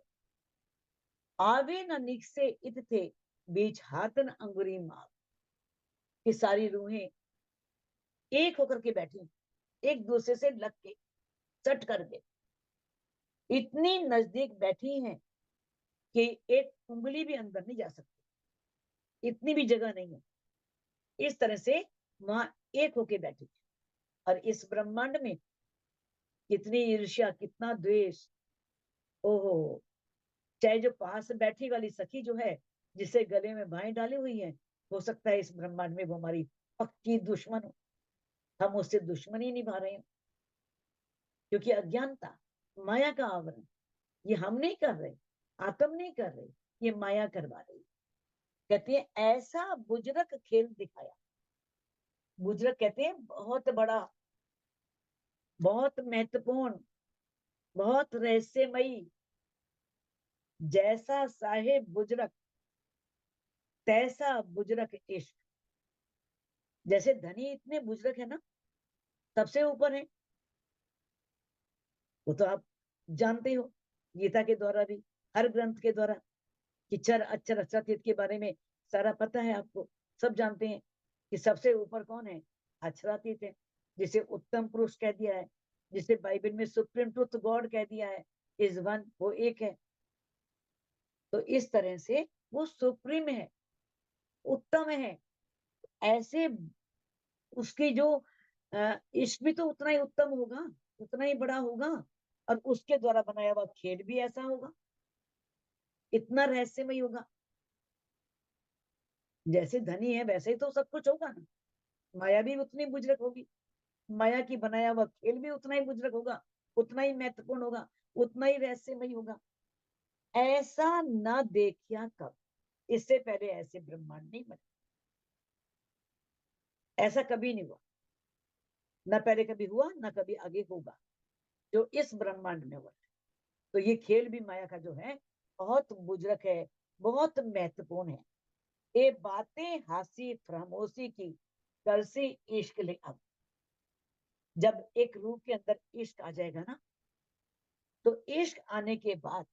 आवे न निकसे इत थे, बीच हाथन अंगुरी माग। कि सारी रूहें एक होकर के बैठी, एक दूसरे से लग के, सट करके, इतनी नजदीक बैठी हैं कि एक उंगली भी अंदर नहीं जा सकती, इतनी भी जगह नहीं है। इस तरह से वहां एक होके बैठी। और इस ब्रह्मांड में कितनी ईर्ष्या, कितना द्वेष, ओहो। चाहे जो पास बैठी वाली सखी जो है, जिसे गले में बाहें डाली हुई है, हो सकता है इस ब्रह्मांड में वो हमारी पक्की दुश्मन हो, हम उससे दुश्मनी निभा रहे हैं, क्योंकि अज्ञानता, माया का आवरण, ये हम नहीं कर रहे, आत्म नहीं कर रहे, ये माया करवा रही। कहते हैं ऐसा बुजरक खेल दिखाया। बुजरक कहते हैं बहुत बड़ा, बहुत महत्वपूर्ण, बहुत रहस्यमयी। जैसा साहेब बुजरक तैसा बुजरक इश्क। जैसे धनी इतने बुजरक है ना, सबसे ऊपर है, वो तो आप जानते हो, गीता के द्वारा भी, हर ग्रंथ के द्वारा, कि चर अक्षर अक्षरातीत के बारे में सारा पता है आपको, सब जानते हैं कि सबसे ऊपर कौन है, अक्षरातीत है, जिसे उत्तम पुरुष कह दिया है, जिसे बाइबल में सुप्रीम ट्रुथ गॉड कह दिया है, इज वन, वो एक है। तो इस तरह से वो सुप्रीम है, उत्तम है। ऐसे उसकी जो इश्क भी तो उतना ही उत्तम होगा, उतना ही बड़ा होगा, और उसके द्वारा बनाया हुआ खेल भी ऐसा होगा, इतना रहस्यमय होगा। जैसे धनी है वैसे ही तो सब कुछ होगा ना, माया भी उतनी बुजरक होगी, माया की बनाया हुआ खेल भी उतना ही बुजरक होगा, उतना ही महत्वपूर्ण होगा, उतना ही रहस्यमय होगा। ऐसा ना देखिया कब, इससे पहले ऐसे ब्रह्मांड नहीं बने, ऐसा कभी नहीं हुआ, ना पहले कभी हुआ, ना कभी आगे होगा, जो इस ब्रह्मांड में हुआ। तो ये खेल भी माया का जो है बहुत बुजरक है, बहुत महत्वपूर्ण है। ये बातें हासी फरामोशी की, कल से इश्क ले अब। जब एक रूह के अंदर इश्क आ जाएगा ना, तो इश्क आने के बाद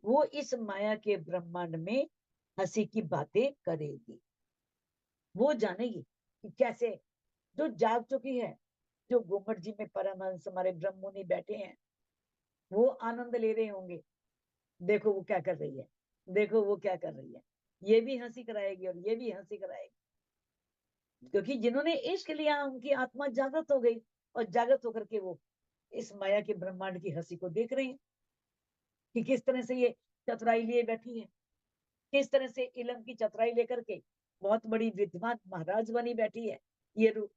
वो इस माया के ब्रह्मांड में हंसी की बातें करेगी। वो जानेगी कि कैसे, जो जाग चुकी है, जो घूमट जी में परमहंस हमारे ब्रह्म मुनि बैठे हैं, वो आनंद ले रहे होंगे, देखो वो क्या कर रही है, देखो वो क्या कर रही है, ये भी हंसी कराएगी और ये भी हंसी कराएगी। क्योंकि जिन्होंने इश्क लिया उनकी आत्मा जागृत हो गई, और जागृत होकर के वो इस माया के ब्रह्मांड की हंसी को देख रहे हैं कि किस तरह से ये चतुराई लिए बैठी है, किस तरह से इलम की चतुराई लेकर के बहुत बड़ी विद्वान महाराज बनी बैठी है ये रूह।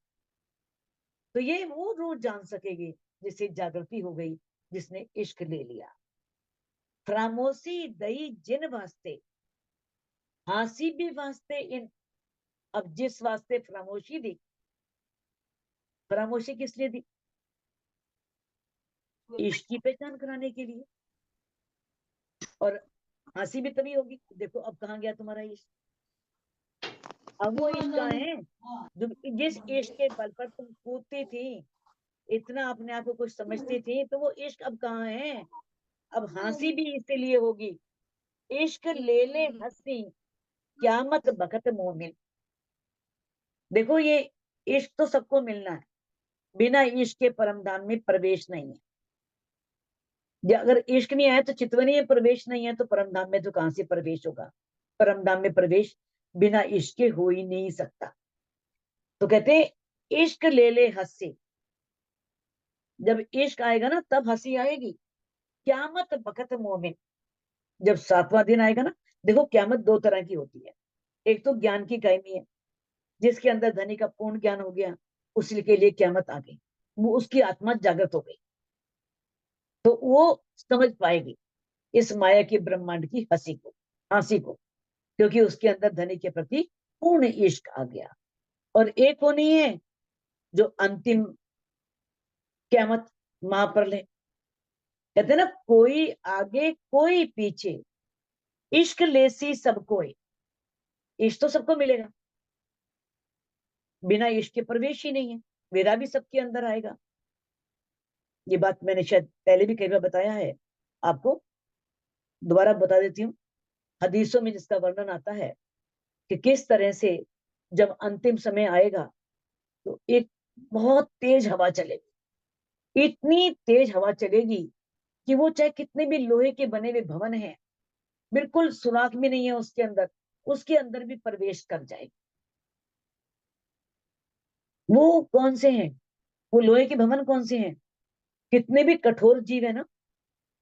तो ये वो रूह जान सकेगी जिसे जागृति हो गई, जिसने इश्क ले लिया। खामोशी दई जिन वास्ते, हंसी भी वास्ते इन। अब जिस वास्ते खामोशी दी, खामोशी किस लिए दी, इश्क की पहचान कराने के लिए। और हंसी भी तभी होगी, देखो अब कहाँ गया तुम्हारा इश्क, अब वो इश्क कहाँ है, जो जिस इश्क के बल पर तुम कूदती थी, इतना अपने आप को कुछ समझती थी, तो वो इश्क अब कहाँ है। अब हंसी भी इसीलिए होगी, इश्क ले ले हंसी, क्यामत बखत मोमिन। देखो ये इश्क तो सबको मिलना है, बिना इश्क के परमधाम में प्रवेश नहीं है। अगर इश्क नहीं आया तो चितवनी में प्रवेश नहीं है, तो परमधाम में तो कहां से प्रवेश होगा। परमधाम में प्रवेश बिना इश्क के हो ही नहीं सकता। तो कहते हैं इश्क ले ले हंसी, जब इश्क आएगा ना तब हंसी आएगी। क्यामत बखत मोमिन, जब 7वां दिन आएगा ना, देखो क्यामत दो तरह की होती है। एक तो ज्ञान की कायमी है, जिसके अंदर धनी का पूर्ण ज्ञान हो गया, उसी के लिए क़यामत आ गई, वो उसकी आत्मा जागृत हो गई, तो वो समझ पाएगी इस माया के ब्रह्मांड की हंसी को, क्योंकि उसके अंदर धनी के प्रति पूर्ण इश्क आ गया। और एक वो नहीं है जो अंतिम क़यामत महाप्रलय, कहते ना, कोई आगे कोई पीछे, इश्क लेसी सब कोई। इश्क तो सबको मिलेगा, बिना इश्क के प्रवेश ही नहीं है, मेरा भी सबके अंदर आएगा। ये बात मैंने शायद पहले भी कई बार बताया है आपको, दोबारा बता देती हूँ। हदीसों में जिसका वर्णन आता है कि किस तरह से जब अंतिम समय आएगा तो एक बहुत तेज हवा चलेगी, इतनी तेज हवा चलेगी कि वो चाहे कितने भी लोहे के बने हुए भवन हैं, बिल्कुल सुराख भी नहीं है उसके अंदर भी प्रवेश कर जाएगी। वो कौन से हैं? वो लोहे के भवन कौन से हैं? कितने भी कठोर जीव है ना,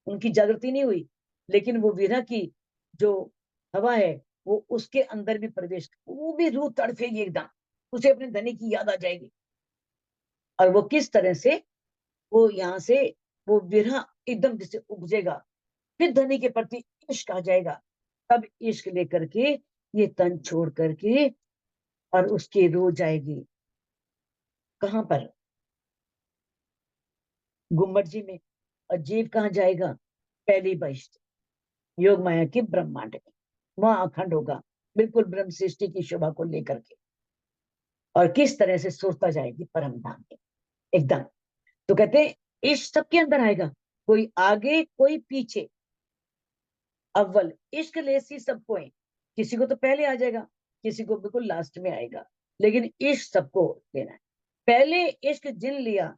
उनकी जागृति नहीं हुई, लेकिन वो विरह की जो हवा है वो उसके अंदर भी प्रवेश, वो भी रूह तड़फेगी एकदम, उसे अपने धनी की याद आ जाएगी। और वो किस तरह से वो यहाँ से वो विरह एकदम जिसे उपजेगा, फिर धनी के प्रति इश्क आ जाएगा, तब इश्क लेकर के ये तन छोड़ करके और उसकी रूह जाएगी कहाँ पर? गुम्बद जी में। और जीव कहाँ जाएगा? पहली बहिष्ठ योग माया के ब्रह्मांड में, वहां अखंड होगा, बिल्कुल ब्रह्म सृष्टि की शोभा को लेकर के। और किस तरह से सुरता जाएगी परम धाम में एकदम। तो कहते हैं इश्क सबके अंदर आएगा, कोई आगे कोई पीछे। अव्वल इश्क लेसी सबको है, किसी को तो पहले आ जाएगा, किसी को बिल्कुल लास्ट में आएगा, लेकिन इश्क सबको लेना है। पहले इश्क जिन लिया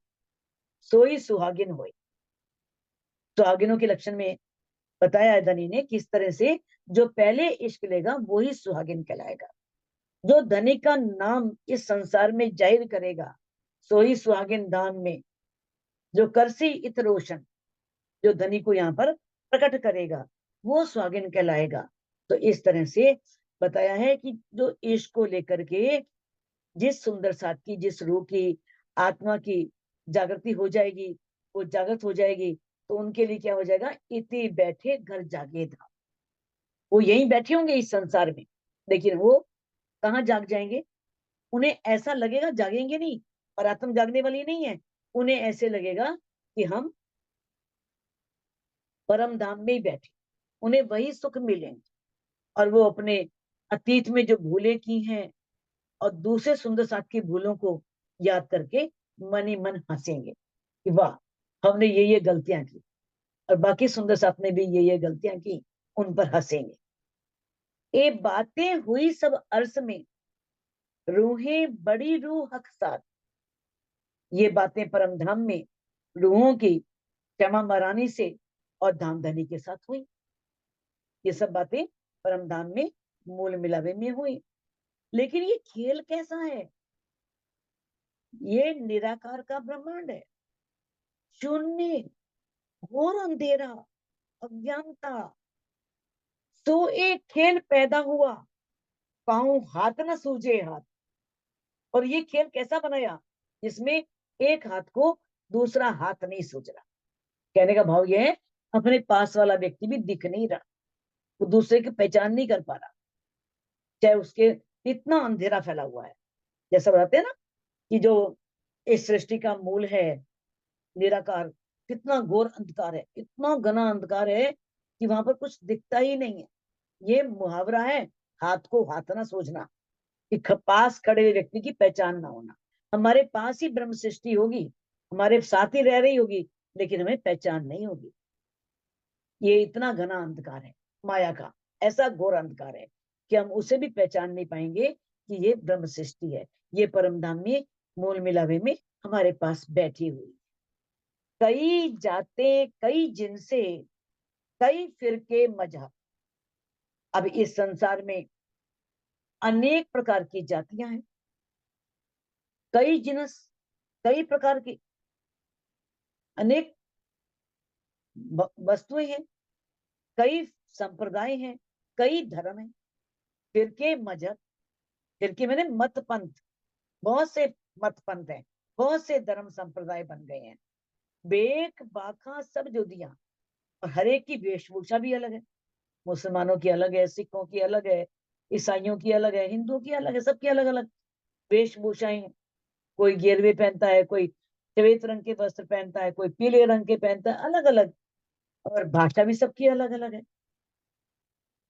सोई सुहागिन होई। सुहागिनों के लक्षण में बताया है धनी ने किस तरह से जो पहले इश्क लेगा वो ही सुहागिन कहलाएगा। जो धनी का नाम इस संसार में जाहिर करेगा सोई सुहागिन धाम में, जो करसी इत रोशन, जो धनी को यहाँ पर प्रकट करेगा वो सुहागिन कहलाएगा। तो इस तरह से बताया है कि जो इश्क को लेकर के जिस सुंदर साथ की, जिस रूह की, आत्मा की जागृति हो जाएगी, वो जागृत हो जाएगी, तो उनके लिए क्या हो जाएगा? इति बैठे घर जागे धाम। वो यहीं बैठे होंगे इस संसार में, लेकिन वो कहाँ जाग जाएंगे? उन्हें ऐसा लगेगा, जागेंगे नहीं, और आत्म जागने वाली नहीं है, उन्हें ऐसे लगेगा कि हम परम धाम में ही बैठे, उन्हें वही सुख मिलेंगे। और वो अपने अतीत में जो भूलें की हैं और दूसरे सुंदर साथ की भूलों को याद करके मन ही मन हंसेंगे कि वाह, हमने ये गलतियां की, और बाकी सुंदर साथ ने भी ये गलतियां की, उन पर हंसेंगे। ये बातें हुई सब अर्स में, रूहें बड़ी रूह हक साथ। ये बातें परम धाम में रूहों की क्षमा महारानी से और धामधनी के साथ हुई। ये सब बातें परम धाम में मूल मिलावे में हुई। लेकिन ये खेल कैसा है? ये निराकार का ब्रह्मांड है, शून्य, घोर अंधेरा, अज्ञानता। तो एक खेल पैदा हुआ, पाऊं हाथ न सूझे हाथ। और ये खेल कैसा बनाया? जिसमें एक हाथ को दूसरा हाथ नहीं सूझ रहा। कहने का भाव यह है, अपने पास वाला व्यक्ति भी दिख नहीं रहा, वो दूसरे की पहचान नहीं कर पा रहा, चाहे उसके इतना अंधेरा फैला हुआ है। जैसा बताते हैं ना कि जो इस सृष्टि का मूल है निराकार, कितना घोर अंधकार है, इतना घना अंधकार है कि वहां पर कुछ दिखता ही नहीं है। ये मुहावरा है, हाथ को हाथ ना सोचना, कि पास खड़े हुए व्यक्ति की पहचान ना होना। हमारे पास ही ब्रह्म सृष्टि होगी, हमारे साथ ही रह रही होगी, लेकिन हमें पहचान नहीं होगी। ये इतना घना अंधकार है माया का, ऐसा घोर अंधकार है कि हम उसे भी पहचान नहीं पाएंगे कि ये ब्रह्म सृष्टि है, ये परम धाम में मूल मिलावे में हमारे पास बैठी हुई। कई जाते कई जिनसे कई फिरके मजहब। अब इस संसार में अनेक प्रकार की जातियां हैं, कई जिनस, कई प्रकार की अनेक वस्तुएं हैं, कई संप्रदाय हैं, कई धर्म हैं। फिरके मजहब, फिरके मैंने मत पंथ, बहुत से मत पंथ हैं, बहुत से धर्म संप्रदाय बन गए हैं। बेक बाखा सब जो दिया, और हर एक की वेशभूषा भी अलग है। मुसलमानों की अलग है, सिखों की अलग है, ईसाइयों की अलग है, हिंदुओं की अलग है, सबकी अलग अलग वेशभूषाएं। कोई गेरुए पहनता है, कोई श्वेत रंग के वस्त्र पहनता है, कोई पीले रंग के पहनता है, अलग अलग। और भाषा भी सबकी अलग अलग है।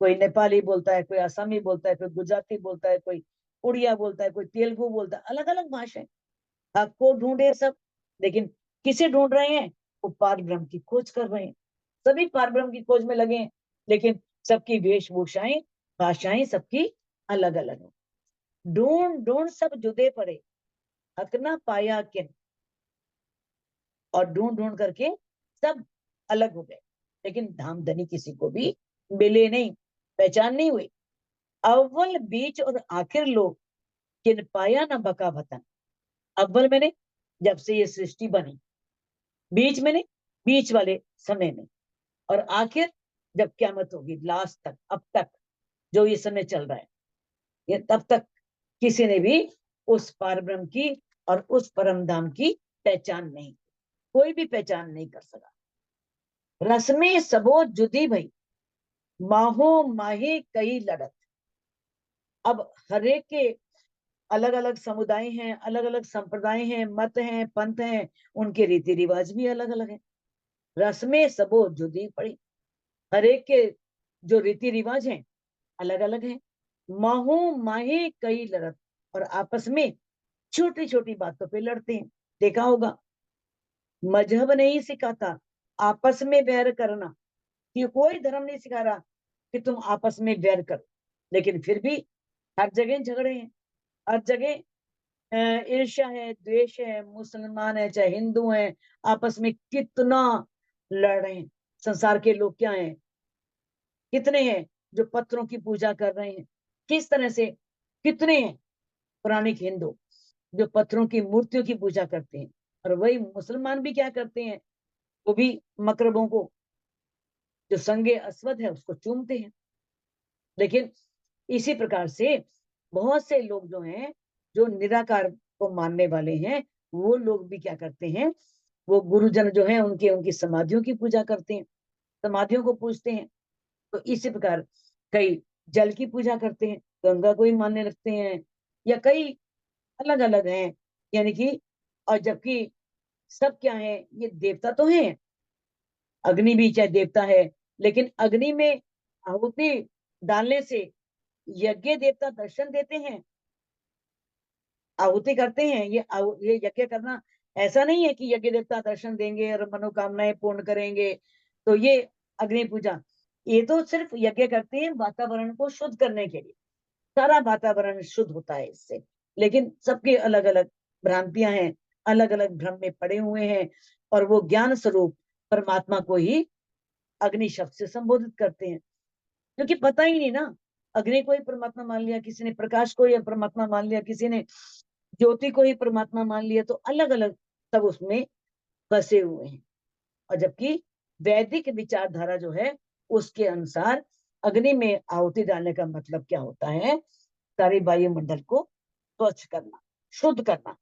कोई नेपाली बोलता है, कोई असमी बोलता है, कोई गुजराती बोलता है, कोई उड़िया बोलता है, कोई तेलुगु बोलता है, अलग अलग भाषाएं। हक को ढूंढे सब, लेकिन किसे ढूंढ रहे हैं? वो पार ब्रह्म की खोज कर रहे हैं। सभी पार ब्रह्म की खोज में लगे हैं, लेकिन सबकी वेशभूषाएं, भाषाएं सबकी अलग अलग है। ढूंढ ढूंढ सब जुदे पड़े, हक ना पाया किन। और ढूंढ ढूंढ करके सब अलग हो गए, लेकिन धाम धनी किसी को भी मिले नहीं, पहचान नहीं हुई। अव्वल बीच और आखिर लोग, किन पाया ना बका वतन। अव्वल मैंने जब से ये सृष्टि बनी, बीच मैंने बीच वाले समय में, और आखिर जब क्यामत होगी, लास्ट तक, अब तक जो ये समय चल रहा है, ये तब तक किसी ने भी उस पार ब्रह्म की और उस परम धाम की पहचान नहीं, कोई भी पहचान नहीं कर सका। रस्में सबो जुदी भई, माहो माहे कई लड़त। अब हर एक के अलग अलग समुदाय हैं, अलग अलग संप्रदाय हैं, मत हैं, पंथ हैं, उनके रीति रिवाज भी अलग अलग है। रस्में सबो जुदी पड़ी, हर एक के जो रीति रिवाज हैं अलग अलग हैं। माहो माहे कई लड़त, और आपस में छोटी छोटी बातों पे लड़ते हैं। देखा होगा, मजहब नहीं सिखाता आपस में बैर करना, कि कोई धर्म नहीं सिखा रहा कि तुम आपस में बैर करो, लेकिन फिर भी हर जगह झगड़े हैं, हर जगह ईर्ष्या है, द्वेष है। मुसलमान है चाहे हिंदू है, आपस में कितना लड़ रहे हैं। संसार के लोग क्या हैं, कितने हैं जो पत्थरों की पूजा कर रहे हैं, किस तरह से, कितने हैं पुराने हिंदू जो पत्थरों की मूर्तियों की पूजा करते हैं। और वही मुसलमान भी क्या करते हैं, वो भी मकरबों को, जो संगे अस्वद है, उसको चूमते हैं। लेकिन इसी प्रकार से बहुत से लोग जो हैं, जो निराकार को मानने वाले हैं, वो लोग भी क्या करते हैं, वो गुरुजन जो है उनके, उनकी समाधियों की पूजा करते हैं, समाधियों को पूजते हैं। तो इसी प्रकार कई जल की पूजा करते हैं, गंगा को ही मानने लगते हैं, या कई अलग अलग हैं, यानी कि। और जबकि सब क्या है, ये देवता तो हैं, अग्नि भी चाहे देवता है, लेकिन अग्नि में आहुति डालने से यज्ञ देवता दर्शन देते हैं, आहुति करते हैं। ये यज्ञ करना ऐसा नहीं है कि यज्ञ देवता दर्शन देंगे और मनोकामनाएं पूर्ण करेंगे, तो ये अग्नि पूजा, ये तो सिर्फ यज्ञ करते हैं वातावरण को शुद्ध करने के लिए। सारा वातावरण शुद्ध होता है इससे, लेकिन सबके अलग अलग भ्रांतियां हैं, अलग अलग भ्रम में पड़े हुए हैं। और वो ज्ञान स्वरूप परमात्मा को ही अग्नि शब्द से संबोधित करते हैं, क्योंकि पता ही नहीं ना। अग्नि को ही परमात्मा मान लिया किसी ने, प्रकाश को ही परमात्मा मान लिया किसी ने, ज्योति को ही परमात्मा मान लिया, तो अलग अलग सब उसमें फंसे हुए हैं। और जबकि वैदिक विचारधारा जो है, उसके अनुसार अग्नि में आहुति डालने का मतलब क्या होता है, सारे वायुमंडल को स्वच्छ करना, शुद्ध करना,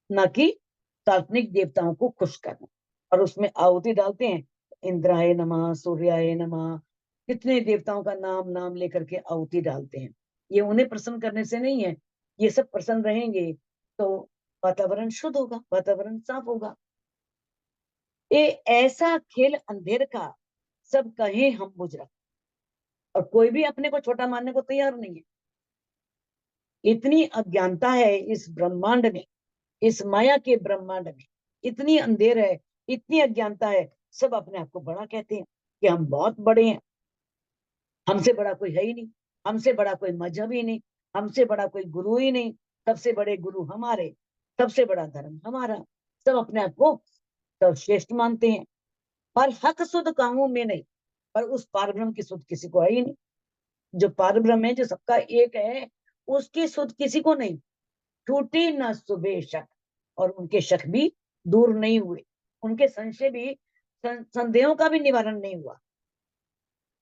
न कि काल्पनिक देवताओं को खुश करना। और उसमें आहुति डालते हैं, इंद्राय नमः, सूर्याय नमः, कितने देवताओं का नाम नाम लेकर के आहुति डालते हैं। ये उन्हें प्रसन्न करने से नहीं है, ये सब प्रसन्न रहेंगे तो वातावरण शुद्ध होगा, वातावरण साफ होगा। ये ऐसा खेल अंधेर का, सब कहे हम बुझ, और कोई भी अपने को छोटा मानने को तैयार नहीं है। इतनी अज्ञानता है इस ब्रह्मांड में, इस माया के ब्रह्मांड में इतनी अंधेर है, इतनी अज्ञानता है। सब अपने आप को बड़ा कहते हैं कि हम बहुत बड़े हैं, हमसे बड़ा कोई है ही नहीं, हमसे बड़ा कोई मजहब ही नहीं, हमसे बड़ा कोई गुरु ही नहीं, सबसे बड़े गुरु हमारे, सबसे बड़ा धर्म हमारा। सब अपने आप को सर्वश्रेष्ठ मानते हैं। पर हक सुध कामों में नहीं, पर उस पारब्रह्म की सुध किसी को है ही नहीं। जो पारब्रह्म है, जो सबका एक है, उसकी सुध किसी को नहीं। टूटी न सुबह शक, और उनके शक भी दूर नहीं हुए, उनके संशय भी, संदेहों का भी निवारण नहीं हुआ।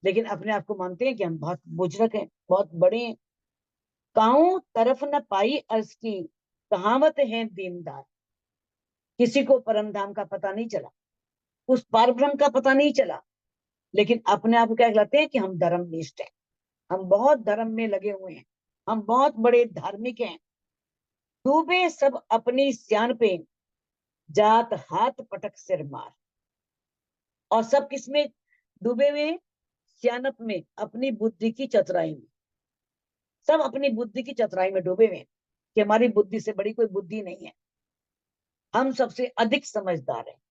लेकिन अपने आप को मानते हैं कि हम बहुत बुजुर्ग हैं, बहुत बड़े हैं। काऊ तरफ न पाई अर्ज की, कहावत है दीनदार, किसी को परम धाम का पता नहीं चला, उस पार ब्रह्म का पता नहीं चला, लेकिन अपने आप को क्या कहलाते हैं कि हम धर्मनिष्ठ हैं, हम बहुत धर्म में लगे हुए हैं, हम बहुत बड़े धार्मिक हैं। डूबे सब अपनी स्यान पे, जात हाथ पटक सिर मार। और सब किसमें डूबे हुए हैं? सियानत में, अपनी बुद्धि की चतुराई में। सब अपनी बुद्धि की चतुराई में डूबे हुए हैं कि हमारी बुद्धि से बड़ी कोई बुद्धि नहीं है, हम सबसे अधिक समझदार हैं।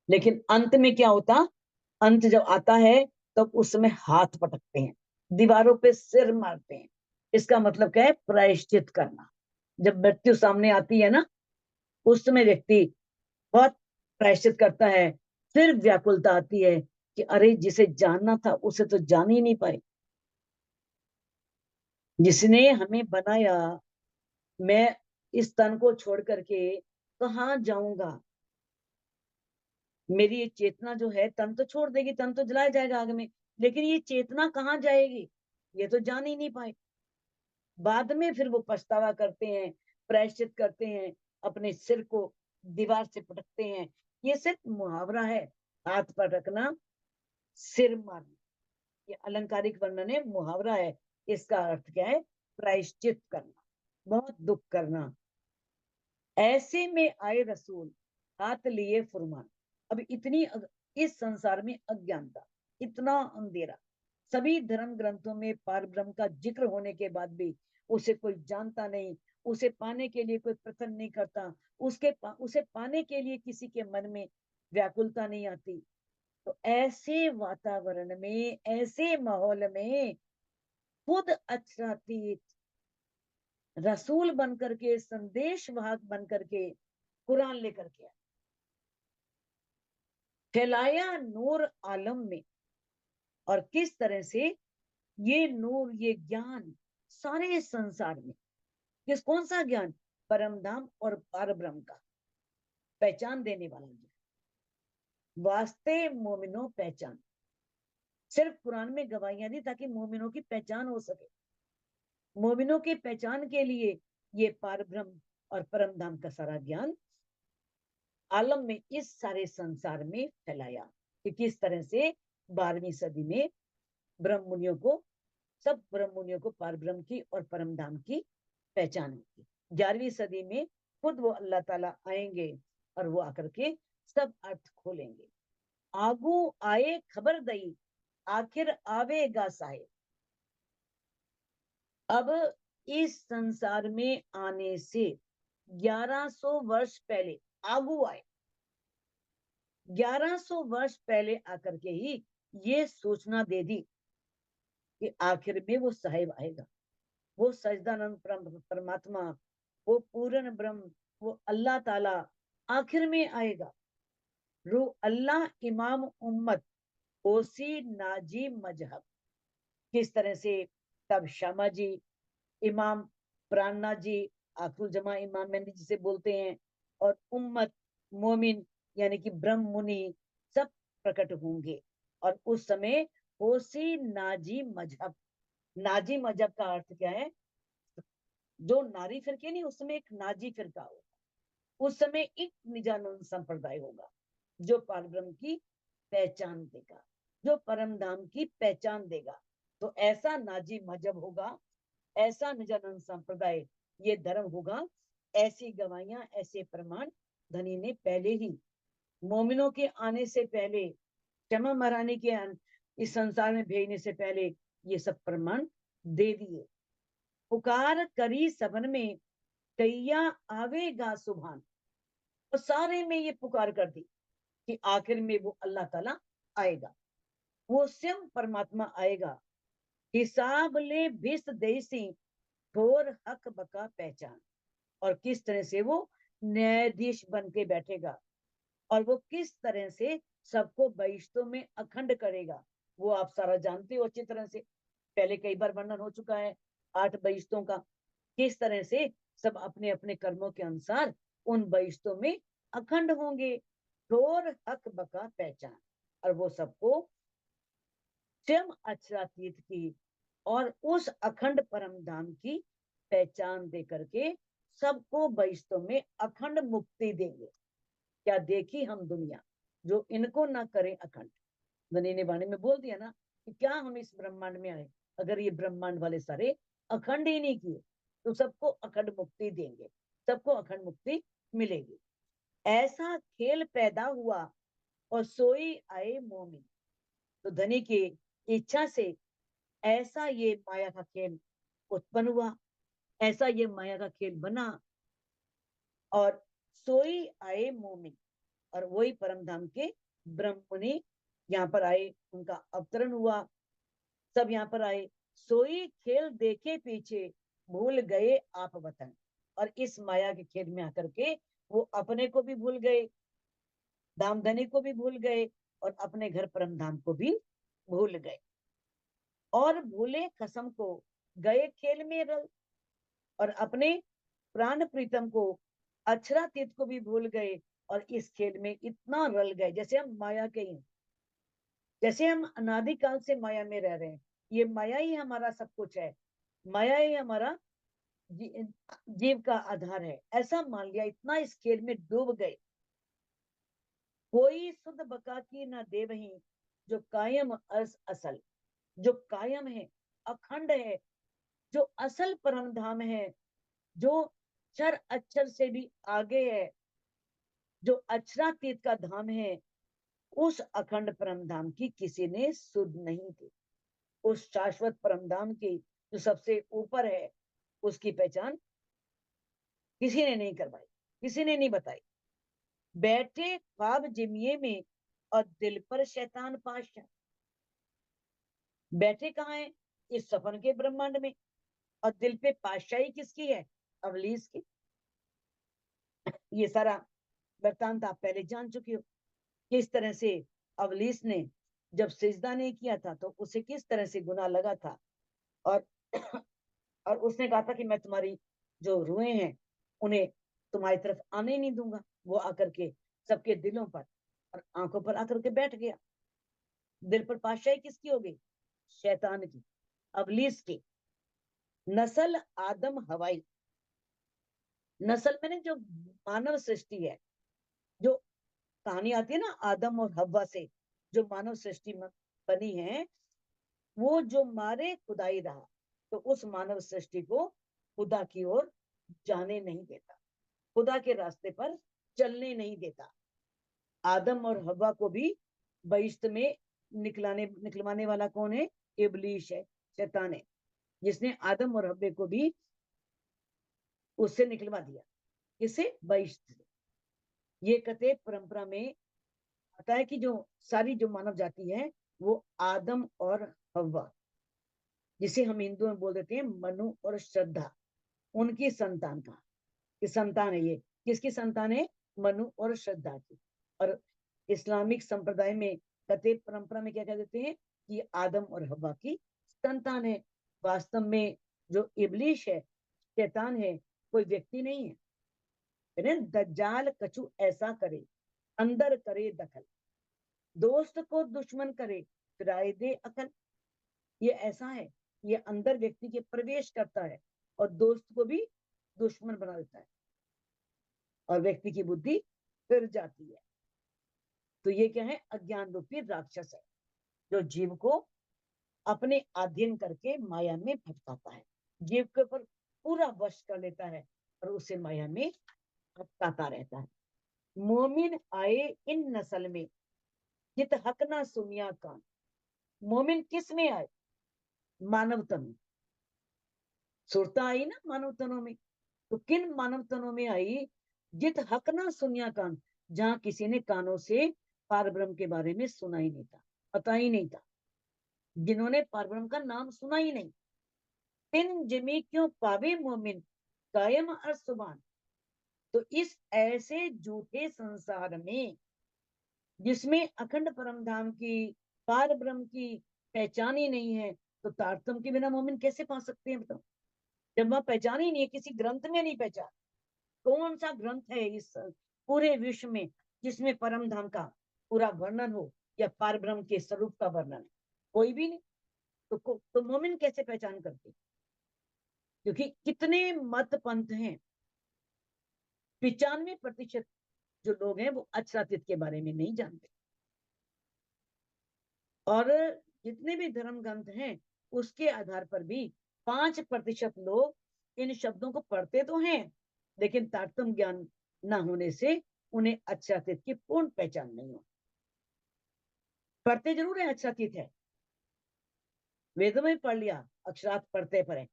लेकिन अंत में क्या होता? अंत जब आता है तो उस समय हाथ पटकते हैं, दीवारों पे सिर मारते हैं। इसका मतलब क्या है? प्रायश्चित करना। जब मृत्यु सामने आती है ना, उस समय व्यक्ति बहुत प्रायश्चित करता है। फिर व्याकुलता आती है कि अरे, जिसे जानना था उसे तो जान ही नहीं पाए। जिसने हमें बनाया, मैं इस तन को छोड़ करके कहाँ जाऊंगा? मेरी ये चेतना जो है, तन तो छोड़ देगी, तन तो जलाया जाएगा आग में, लेकिन ये चेतना कहाँ जाएगी? ये तो जान ही नहीं पाए। बाद में फिर वो पछतावा करते हैं, प्रायश्चित करते हैं, अपने सिर को दीवार से पटकते हैं। ये सिर्फ मुहावरा है, हाथ पटकना, सिर मारना, ये अलंकारिक वर्णन है, मुहावरा है। इसका अर्थ क्या है? प्रायश्चित करना, बहुत दुख करना। ऐसे में आए रसूल, हाथ लिए फुरमान। अब इस संसार में अज्ञानता, इतना अंधेरा, सभी धर्म ग्रंथों में पार ब्रह्म का जिक्र होने के बाद भी उसे कोई जानता नहीं, उसे पाने के लिए कोई प्रयत्न नहीं करता, उसे पाने के लिए किसी के मन में व्याकुलता नहीं आती। तो ऐसे वातावरण में, ऐसे माहौल में खुद अक्षरातीत रसूल बन करके, संदेश वाहक बन करके कुरान लेकर के फैलाया नूर आलम में। और किस तरह से ये नूर, ये ज्ञान सारे संसार में, कौन सा ज्ञान? परम धाम और पार ब्रह्म का पहचान देने वाला ज्ञान। वास्ते मोमिनो पहचान, सिर्फ कुरान में गवाहियां दी ताकि मोमिनों की पहचान हो सके। मोमिनों की पहचान के लिए ये पार ब्रह्म और परम धाम का सारा ज्ञान आलम में, इस सारे संसार में फैलाया कि किस तरह से 12वीं सदी में ब्रह्म मुनियों को, सब ब्रह्म मुनियों को पार ब्रह्म की और परम धाम की पहचान होगी। 11वीं सदी में खुद वो अल्लाह ताला आएंगे और वो आकर के सब अर्थ खोलेंगे। आगू आए खबर दई, आखिर आवेगा साहिब। अब इस संसार में आने से 1100 वर्ष पहले आगू आए, 1100 वर्ष पहले आकर के ही ये सूचना दे दी कि आखिर में वो साहिब आएगा, वो सजदानंद परमात्मा, वो पूर्ण ब्रह्म, वो अल्लाह ताला आखिर में आएगा। रू अल्लाह इमाम उम्मत, ओसी नाजी मजहब। किस तरह से तब शामा जी, इमाम प्राणनाथ जी, आखिर जमा इमाम मेहंदी जिसे बोलते हैं, और उम्मत मोमिन यानी कि ब्रह्म मुनि सब प्रकट होंगे। और उस समय ओसी नाजी मजहब, नाजी मजहब का अर्थ क्या है? जो नारी फिरके नहीं, उस समय एक नाजी फिरका होगा। उस समय एक निजानंद संप्रदाय होगा जो पारब्रह्म की पहचान देगा, जो परम धाम की पहचान देगा। तो ऐसा नाजी मजहब होगा, ऐसा निजानंद संप्रदाय, ये धर्म होगा। ऐसी गवाहियां, ऐसे प्रमाण धनी ने पहले ही, मोमिनों के आने से पहले, क्षमा महारानी के इस संसार में भेजने से पहले ये सब प्रमाण दे दिए। पुकार करी सबन में, कैया आवेगा सुभान। और सारे में ये पुकार कर दी कि आखिर में वो अल्लाह ताला आएगा, वो स्वयं परमात्मा आएगा। हिसाब ले भिस देसी, ठोर हक बका पहचान। और किस तरह से वो न्यायाधीश बन के बैठेगा, और वो किस तरह से सबको बहिश्तों में अखंड करेगा, वो आप सारा जानते हो अच्छी तरह से। पहले कई बार वर्णन हो चुका है 8 बहिश्तों का, किस तरह से सब अपने अपने कर्मों के अनुसार उन बहिश्तों में अखंड होंगे। ठोर हक बका पहचान, और वो सबको स्वयं अक्षरातीत की और उस अखंड परम धाम की पहचान दे करके सबको बहिश्तों में अखंड मुक्ति देंगे। क्या देखी हम दुनिया, जो इनको ना करे अखंड। धनी ने वाणी में बोल दिया ना कि क्या हम इस ब्रह्मांड में आए, अगर ये ब्रह्मांड वाले सारे अखंड ही नहीं किए तो सबको अखंड मुक्ति देंगे, सबको अखंड मुक्ति मिलेगी। ऐसा खेल पैदा हुआ और सोई आए मोमिन। तो धनी की इच्छा से ऐसा ये माया का खेल उत्पन्न हुआ, ऐसा ये माया का खेल बना और सोई आए मोमिन। और वही परम धाम के ब्रह्म मुनि यहाँ पर आए, उनका अवतरण हुआ, सब यहाँ पर आए। सोई खेल देखे पीछे भूल गए आप वतन। और इस माया के खेल में आकर के वो अपने को भी भूल गए, धामधनी को भी भूल गए और अपने घर परम धाम को भी भूल गए। और भूले कसम को गए खेल में रल। और अपने प्राण प्रीतम को, अक्षरातीत को भी भूल गए और इस खेल में इतना रल गए। जैसे हम माया के ही, जैसे हम अनादिकाल से माया में रह रहे हैं, ये माया ही हमारा सब कुछ है, माया ही हमारा जीव का आधार है, ऐसा मान लिया, इतना इस खेल में डूब गए। कोई सुध बका की न देवही, जो कायम असल, जो कायम है, अखंड है, जो असल परम धाम है, जो क्षर अक्षर से भी आगे है, जो अक्षरातीत का धाम है, उस अखंड परम धाम की किसी ने सुध नहीं की। उस शाश्वत परम धाम की जो सबसे ऊपर है, उसकी पहचान किसी ने नहीं करवाई, किसी ने नहीं बताई। बैठे ख्वाब जिमिये में और दिल पर शैतान पाशा। बैठे कहाँ है? इस सपन के ब्रह्मांड में। और दिल पे पातशाही किसकी है? अवलीस की। ये सारा वृत्तांत आप पहले जान चुके हो, किस तरह से अवलीस ने जब सिजदा नहीं किया था तो उसे किस तरह से गुनाह लगा था। और और उसने कहा था कि मैं तुम्हारी जो रुएं हैं उन्हें तुम्हारी तरफ आने नहीं दूंगा। वो आकर के सबके दिलों पर और आंखों पर आकर के बैठ गया। दिल पर पातशाही किसकी हो गई? शैतान की, अबलीस की। नस्ल आदम हवाई। नस्ल मैंने जो मानव सृष्टि है, जो कहानी आती है ना आदम और हव्वा से, जो मानव सृष्टि बनी है, वो जो मारे खुदाई रहा तो उस मानव सृष्टि को खुदा की ओर जाने नहीं देता, खुदा के रास्ते पर चलने नहीं देता। आदम और हव्वा को भी बहिश्त में निकलवाने वाला कौन है? इबलीस है, शैतान है, जिसने आदम और हव्वे को भी उससे निकलवा दिया। किसे? बहिश्त से। ये कहते परंपरा में आता है कि जो सारी जो मानव जाति है वो आदम और हव्वा, जिसे हम हिंदू में बोल देते हैं मनु और श्रद्धा, उनकी संतान का कि संतान है। ये किसकी संतान है? मनु और श्रद्धा की। और इस्लामिक संप्रदाय में कहते परंपरा में क्या कह देते हैं कि आदम और हव्वा की संतान है। वास्तव में जो इबलीस है, शैतान है, कोई व्यक्ति नहीं है। दज्जाल कछु ऐसा करे, अंदर करे दखल, दोस्त को दुश्मन करे, फिराए दे अकल। ये ऐसा है, ये अंदर व्यक्ति के प्रवेश करता है और दोस्त को भी दुश्मन बना देता है और व्यक्ति की बुद्धि फिर जाती है। तो ये क्या है? अज्ञान रूपी राक्षस है, जो जीव को अपने अधीन करके माया में भटकाता है, जीव के ऊपर पूरा वश कर लेता है और उसे माया में भटकाता रहता है। मोमिन आए इन नस्ल में, जित हक ना सुनिया कान। मोमिन किस में आए? मानव तन में। सुरता आई ना मानव तनों में, तो किन मानव तनों में आई? जित हक ना सुनिया कान, जहां किसी ने कानों से पार ब्रह्म के बारे में सुना ही नहीं था, पता ही नहीं था, जिन्होंने पार ब्रह्म का नाम सुना ही नहीं। तिन जिमी क्यों पावे मोमिन, कायम अर्सुबान। तो इस ऐसे झूठे संसार में, जिसमें अखंड परम धाम की, पार ब्रह्म की पहचान ही नहीं है, तो तारतम के बिना मोमिन कैसे पा सकते हैं बताओ? जब वह पहचान ही नहीं है, किसी ग्रंथ में नहीं पहचान। कौन सा ग्रंथ है इस पूरे विश्व में जिसमें परम धाम का पूरा वर्णन हो या पार ब्रह्म के स्वरूप का वर्णन है? कोई भी नहीं। तो मोमिन कैसे पहचान करते? क्योंकि कितने मत पंथ हैं, 95% जो लोग हैं वो अक्षरातीत के बारे में नहीं जानते। और जितने भी धर्म ग्रंथ हैं उसके आधार पर भी 5% लोग इन शब्दों को पढ़ते तो हैं, लेकिन तारतम्य ज्ञान न होने से उन्हें अक्षरातीत की पूर्ण पहचान नहीं हो। पढ़ते जरूर है, अक्षरातीत है, वेदों में पढ़ लिया, अक्षरात पढ़ते पढ़े,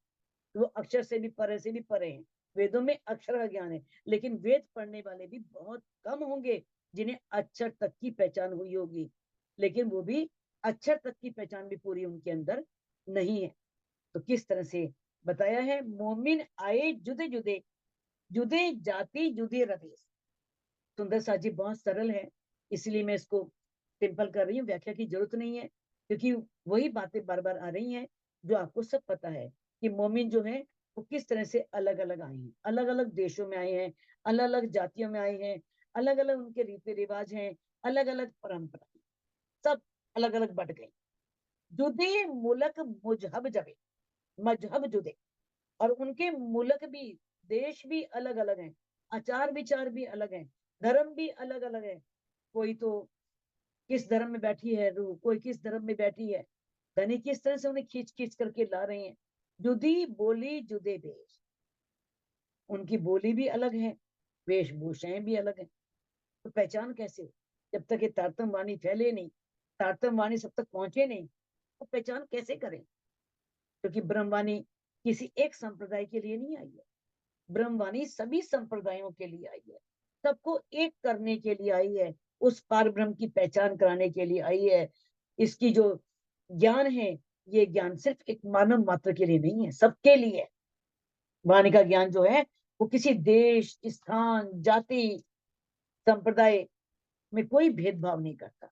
वो अक्षर से भी परे से भी परे हैं, वेदों में अक्षर का ज्ञान है, लेकिन वेद पढ़ने वाले भी बहुत कम होंगे जिन्हें अक्षर तक की पहचान हुई होगी, लेकिन वो भी अक्षर तक की पहचान भी पूरी उनके अंदर नहीं है। तो किस तरह से बताया है, मोमिन आए जुदे जुदे, जुदे जाति जुदे रदेश। सुंदर सा जी बहुत सरल है, इसलिए मैं इसको सिंपल कर रही हूँ, व्याख्या की जरूरत नहीं है, क्योंकि वही बातें बार बार आ रही हैं जो आपको सब पता है कि मोमिन जो है वो किस तरह से अलग अलग आए हैं, अलग अलग देशों में आए हैं, अलग अलग जातियों में आए हैं, अलग अलग उनके रीति रिवाज हैं, अलग अलग परंपरा, सब अलग अलग बढ़ गए। जुदे मुलक मुजहब जबे, मजहब जुदे, और उनके मुल्क भी, देश भी अलग अलग हैं, आचार विचार भी अलग हैं, धर्म भी अलग अलग है। कोई तो किस धर्म में बैठी है रूह, कोई किस धर्म में बैठी है, धनी किस तरह से उन्हें खींच खींच करके ला रहे हैं। जुदी बोली जुदे वेश, उनकी बोली भी अलग है, वेशभूषाएं भी अलग है। तो पहचान कैसे हो जब तक ये तारतम वाणी फैले नहीं, तारतम वाणी सब तक पहुंचे नहीं, तो पहचान कैसे करें? क्योंकि ब्रह्मवाणी किसी एक संप्रदाय के लिए नहीं आई है, ब्रह्मवाणी सभी संप्रदायों के लिए आई है, सबको एक करने के लिए आई है, उस पार ब्रह्म की पहचान कराने के लिए आई है। इसकी जो ज्ञान है, ये ज्ञान सिर्फ एक मानव मात्र के लिए नहीं है, सबके लिए है। वाणी का ज्ञान जो है वो किसी देश, स्थान, जाति, संप्रदाय में कोई भेदभाव नहीं करता,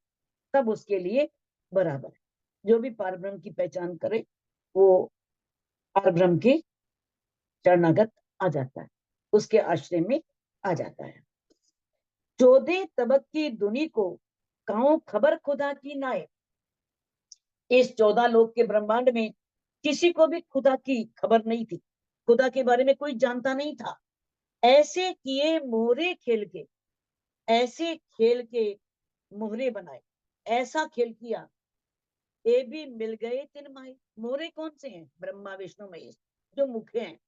सब उसके लिए बराबर है। जो भी पार ब्रह्म की पहचान करे वो पार ब्रह्म के शरणागत आ जाता है, उसके आश्रय में आ जाता है। 14 तबक की दुनी को काओ खबर खुदा की नाए, इस 14 लोक के ब्रह्मांड में किसी को भी खुदा की खबर नहीं थी, खुदा के बारे में कोई जानता नहीं था। ऐसे किए मोहरे खेल के, ऐसे खेल के मोहरे बनाए, ऐसा खेल किया, ये भी मिल गए तिन माही। मोहरे कौन से हैं? ब्रह्मा विष्णु महेश, जो मुखे हैं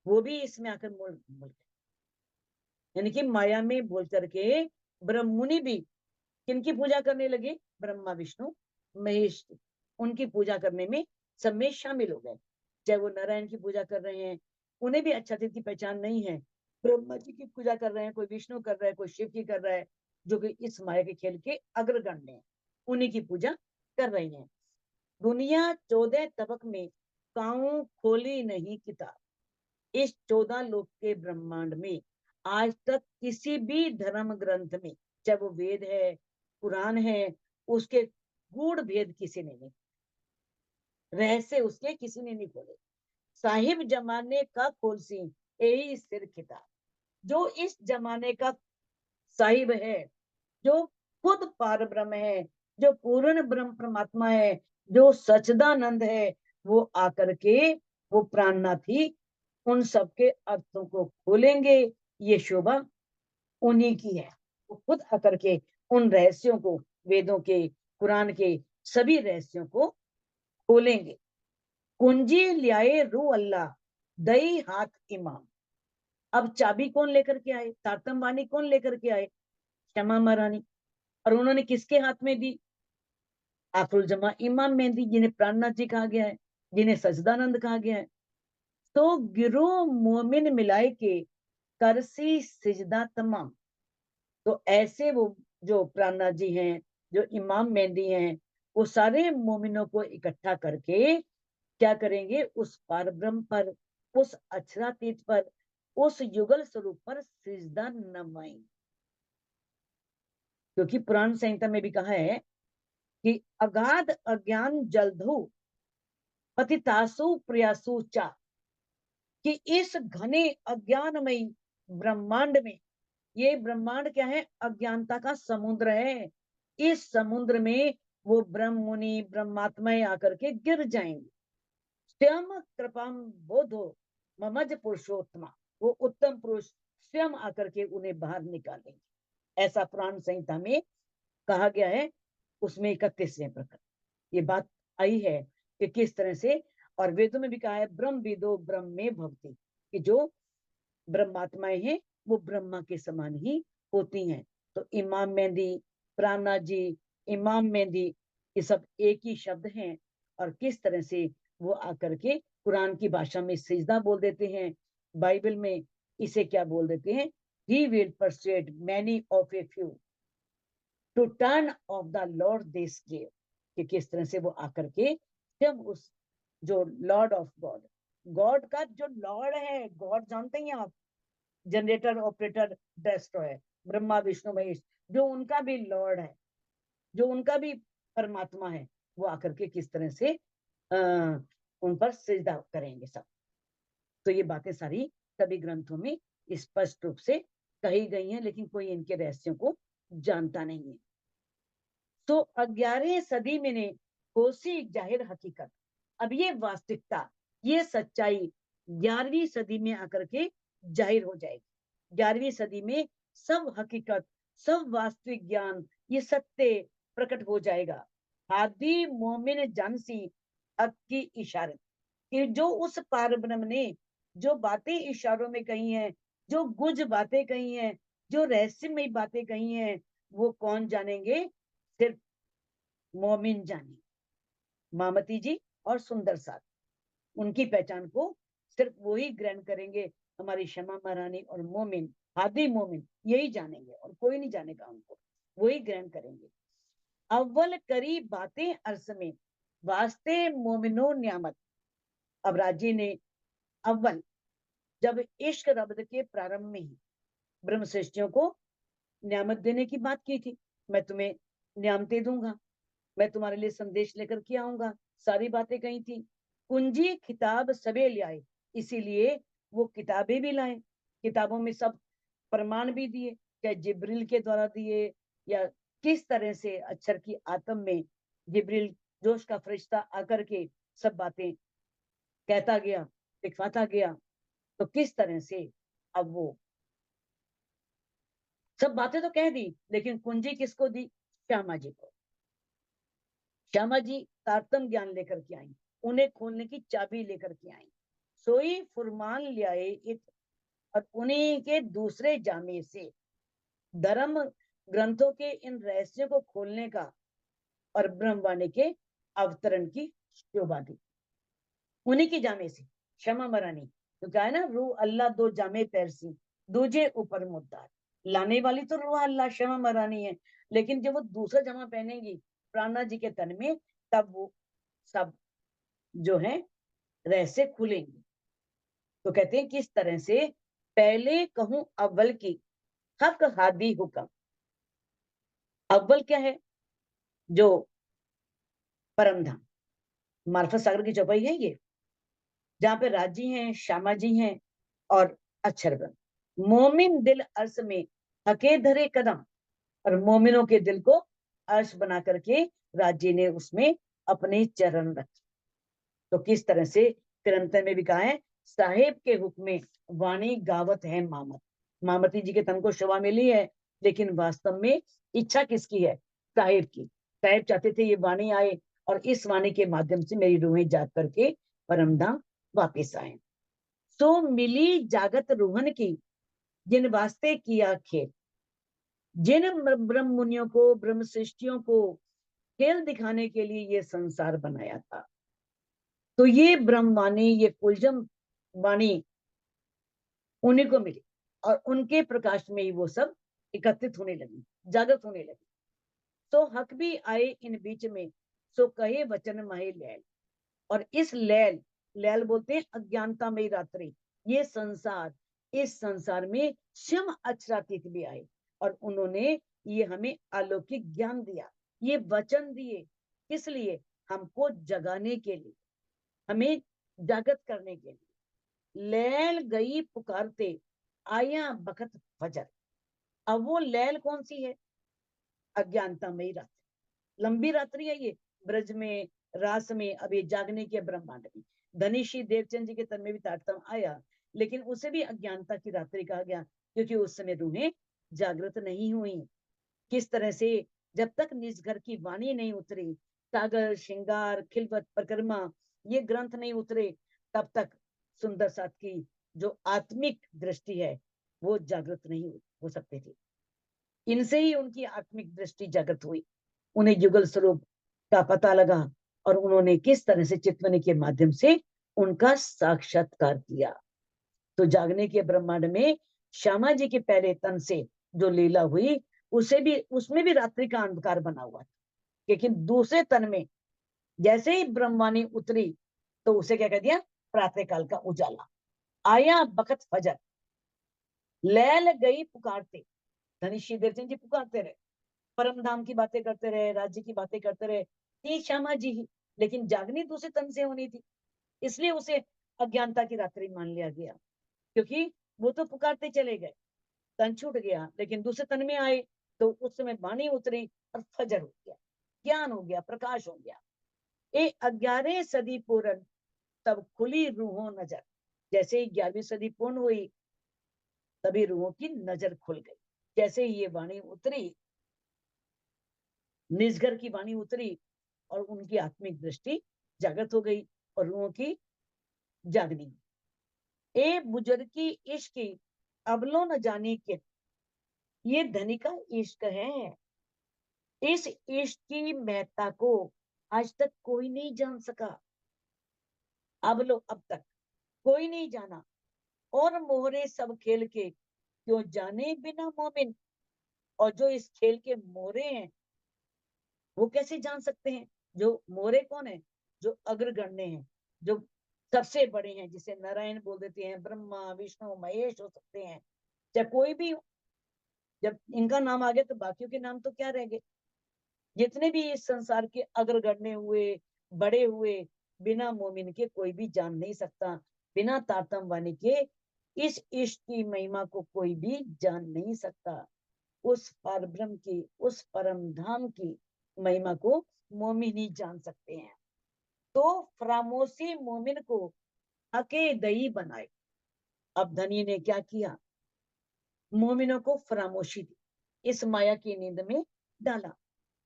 वो भी इसमें आकर बोल गए, यानी कि माया में बोल करके ब्रह्ममुनि भी किनकी पूजा करने लगे? ब्रह्मा विष्णु महेश की, उनकी पूजा करने में सब में शामिल हो गए। चाहे वो नारायण की पूजा कर रहे हैं, उन्हें भी अच्छातीत की पहचान नहीं है, ब्रह्मा जी की पूजा कर रहे हैं, कोई विष्णु कर रहा है, कोई शिव की कर रहा है, जो कि इस माया के खेल के अग्रगण्य है, उन्हीं की पूजा कर रहे हैं। दुनिया 14 तबक में काऊ खोली नहीं किताब, इस 14 लोक के ब्रह्मांड में आज तक किसी भी धर्म ग्रंथ में, चाहे वो वेद है, कुरान है, उसके गूढ़ भेद किसी ने नहीं, रहस्य उसके किसी ने नहीं खोले। साहिब जमाने का खोलसी यही सिर किताब, जो इस जमाने का साहिब है, जो खुद पार ब्रह्म है, जो पूर्ण ब्रह्म परमात्मा है, जो सच्चिदानंद है, वो आकर के, वो प्राणनाथी उन सबके अर्थों को खोलेंगे। ये शोभा उन्हीं की है, वो खुद आकर के उन रहस्यों को, वेदों के, कुरान के सभी रहस्यों को खोलेंगे। कुंजी लियाए रू अल्लाह, दई हाथ इमाम। अब चाबी कौन लेकर के आए? तारतम वाणी कौन लेकर के आए? क्षमा महारानी। और उन्होंने किसके हाथ में दी? आखिरुल जमा इमाम में दी, जिन्हें प्राणनाथ जी कहा गया है, जिन्हें सजदानंद कहा गया है। तो गिरो मोमिन मिलाए के करसी सिजदा तमाम। तो ऐसे वो जो प्राणनाथ जी हैं, जो इमाम मेहंदी हैं, वो सारे मोमिनों को इकट्ठा करके क्या करेंगे? उस पार ब्रह्म पर, उस अक्षरातीत पर, उस युगल स्वरूप पर सिजदा नवाएंगे। क्योंकि पुराण संहिता में भी कहा है कि अगाध अज्ञान जलधु पतितासु प्रयासु चा, कि इस घने अज्ञानमयी ब्रह्मांड में, ये ब्रह्मांड क्या है? अज्ञानता का समुद्र है। इस समुद्र में वो ब्रह्म मुनि, ब्रह्मात्माएं आकर के गिर जाएंगे। स्वयं कृपाम बोधो ममज पुरुषोत्तमा, वो उत्तम पुरुष स्वयं आकर के उन्हें बाहर निकालेंगे। ऐसा पुराण संहिता में कहा गया है, उसमें 31वें प्रकरण ये बात आई है कि किस तरह से। और वेदों में भी कहा है ब्रह्म विदो ब्रह्म में भवती, कि जो ब्रह्मात्माएं हैं वो ब्रह्मा के समान ही होती हैं। तो इमाम मेहंदी, प्राणा जी, इमाम मेहंदी, ये सब एक ही शब्द हैं। और किस तरह से वो आकर के कुरान की भाषा में सिजदा बोल देते हैं, बाइबल में इसे क्या बोल देते हैं, he will persuade many of a few to turn of the Lord this gave, कि किस तरह से वो आकर के जब उस जो लॉर्ड ऑफ गॉड, गॉड का जो लॉर्ड है, गॉड जानते हैं आप, generator, operator, destroyer, Brahma Vishnu Mahesh, जो उनका भी लॉर्ड है, जो उनका भी परमात्मा है, वो आकर के किस तरह से उन पर सिजदा करेंगे सब। तो ये बातें सारी सभी ग्रंथों में स्पष्ट रूप से कही गई हैं, लेकिन कोई इनके रहस्यों को जानता नहीं है। तो 11वीं सदी में ने कोसी जाहिर हकीकत, अब ये वास्तविकता, ये सच्चाई 11वीं सदी में आकर के जाहिर हो जाएगी। 11वीं सदी में सब हकीकत, सब वास्तविक ज्ञान, ये सत्य प्रकट हो जाएगा। हादी मोमिन जानसी हक की इशारत, कि जो उस पारब्रह्म ने जो बातें इशारों में कही हैं, जो गुज बातें कही हैं, जो रहस्यमय बातें कही हैं, वो कौन जानेंगे? सिर्फ मोमिन जाने, मामती जी और सुंदर साथ, उनकी पहचान को सिर्फ वही ग्रहण करेंगे। हमारी क्षमा महारानी और मोमिन, हादी मोमिन यही जानेंगे और कोई नहीं जानेगा उनको, वही ग्रहण करेंगे। अव्वल करी बातें अर्स में वास्ते मोमिनो न्यामत, अब राजी ने अव्वल जब इश्क रब्द के प्रारंभ में ही ब्रह्म सृष्टियों को न्यामत देने की बात की थी, मैं तुम्हें न्यामतें दूंगा, मैं तुम्हारे लिए संदेश लेकर के आऊंगा, सारी बातें कही थी। कुंजी किताब सबे ले आए, इसीलिए वो किताबें भी लाए, किताबों में सब प्रमाण भी दिए, चाहे जिब्रिल के द्वारा दिए या किस तरह से अक्षर की आत्म में जिब्रिल जोश का फरिश्ता आकर के सब बातें कहता गया, दिखवाता गया। तो किस तरह से अब वो सब बातें तो कह दी, लेकिन कुंजी किसको दी? श्यामा जी को। श्यामा जी तारतम ज्ञान लेकर के आई, उन्हें खोलने की चाबी लेकर के आई। सोई फुरमान ले आए और उन्हीं के दूसरे जामे से धर्म ग्रंथों के इन रहस्यों को खोलने का और ब्रह्मवाणी के अवतरण की शोभा दी। उन्हीं की जामे से क्षमा मरानी, तो क्या है ना, रू अल्लाह दो जामे पैरसी दूजे ऊपर मुद्दार, लाने वाली तो रू अल्लाह क्षमा मरानी है, लेकिन जब वो दूसरा जामा पहनेंगी प्राणा जी के तन में, तब वो सब जो है रहस्य खुलेंगे। तो कहते हैं किस तरह से, पहले कहूं अव्वल की हक हादी हुक्म, अव्वल क्या है? जो परम धाम, मार्फत सागर की चौपाई है ये, जहां पे राजी हैं, श्यामा जी हैं और अक्षर ब्रह्म। मोमिन दिल अर्श में हके धरे कदम, और मोमिनों के दिल को अर्श बना करके राजी ने उसमें अपने चरण रखे। तो किस तरह से ग्रंथ में भी कहा है, साहेब के हुक्म में वाणी गावत है मामत, मामती जी के तन को शोभा मिली है, लेकिन वास्तव में इच्छा किसकी है? साहेब की। साहेब चाहते थे ये वाणी आए और इस वाणी के माध्यम से मेरी रूहें जाग करके परमधाम वापिस आए। सो मिली जागत रूहन की जिन वास्ते किया खेल, जिन ब्रह्म मुनियों को, ब्रह्म सृष्टियों को खेल दिखाने के लिए ये संसार बनाया था, तो ये ब्रह्मवाणी, ये कुलजम वाणी उन्हीं को मिली और उनके प्रकाश में ही वो सब एकत्रित होने लगी, जागृत होने लगी। तो हक भी आए इन बीच में, सो कहे वचन माहे लैल, और इस लैल, लैल बोलते हैं अज्ञानता में रात्रि, ये संसार, इस संसार में शिव अक्षरातीत भी आए और उन्होंने ये हमें अलौकिक ज्ञान दिया, ये वचन दिए, किस लिए? हमको जगाने के लिए, हमें जागृत करने के लिए। लैल गई पुकारते आया बखत फजर, अब वो लैल कौन सी है? अज्ञानता में रात्रि, लंबी रात्रि है ये, ब्रज में, रास में, अभी जागने के ब्रह्मांड में। धनीषी देवचंद जी के तन में भी तारतम आया, लेकिन उसे भी अज्ञानता की रात्रि कहा गया, क्योंकि उस समय रूहें जागृत नहीं हुई। किस तरह से, जब तक निज घर की वाणी नहीं उतरी, सागर श्रृंगार खिलवत परिक्रमा ये ग्रंथ नहीं उतरे, तब तक सुंदर साथ की जो आत्मिक दृष्टि है वो जागृत नहीं हो सकती थी। इनसे ही उनकी आत्मिक दृष्टि जागृत हुई, उन्हें युगल स्वरूप का पता लगा और उन्होंने किस तरह से चितवनी के माध्यम से उनका साक्षात्कार किया। तो जागने के ब्रह्मांड में श्यामा जी के पहले तन से जो लीला हुई उसमें भी रात्रि का अंधकार बना हुआ था, लेकिन दूसरे तन में जैसे ही ब्रह्मवाणी उतरी तो उसे क्या कह दिया, प्रातः काल का उजाला आया, बखत फजर लैल गई पुकारते। धनी श्रीधर सिंह जी पुकारते रहे, परम धाम की बातें करते रहे, राज्य की बातें करते रहे, थी श्यामा जी ही, लेकिन जागनी दूसरे तन से होनी थी, इसलिए उसे अज्ञानता की रात्रि मान लिया गया। क्योंकि वो तो पुकारते चले गए, तन छूट गया, लेकिन दूसरे तन में आए तो उस समय वाणी उतरी और फजर हो गया, ज्ञान हो गया, प्रकाश हो गया। 11वीं सदी पूर्ण तब खुली रूहों नजर। जैसे ही 11वीं सदी पूर्ण हुई तभी रूहों की नजर खुल गई। जैसे ही ये वाणी उतरी, निजगर की वाणी उतरी और उनकी आत्मिक दृष्टि जागृत हो गई और रूहों की जागनी। ए बुजुर्ग की इश्क अबलो न जाने के, ये धनी का इश्क है। इस इश्क की महत्ता को आज तक कोई नहीं जान सका, अब तक कोई नहीं जाना। और मोहरे सब खेल के क्यों जाने बिना मोमिन, और जो इस खेल के मोहरे हैं वो कैसे जान सकते हैं। जो मोहरे कौन है, जो अग्रगण्य हैं, जो सबसे बड़े हैं, जिसे नारायण बोल देते हैं, ब्रह्मा विष्णु महेश हो सकते हैं, चाहे कोई भी हो। जब इनका नाम आ गया तो बाकियों के नाम तो क्या रह गए। जितने भी इस संसार के अग्रगण्य हुए, बड़े हुए, बिना मोमिन के कोई भी जान नहीं सकता, बिना तारतम वाणी के इस इश्क की महिमा को कोई भी जान नहीं सकता। उस परब्रह्म की, उस परम धाम की महिमा को मोमिन ही जान सकते हैं। तो फरामोशी मोमिन को हके दई बनाए। अब धनी ने क्या किया, मोमिनों को फरामोशी दी, इस माया की नींद में डाला,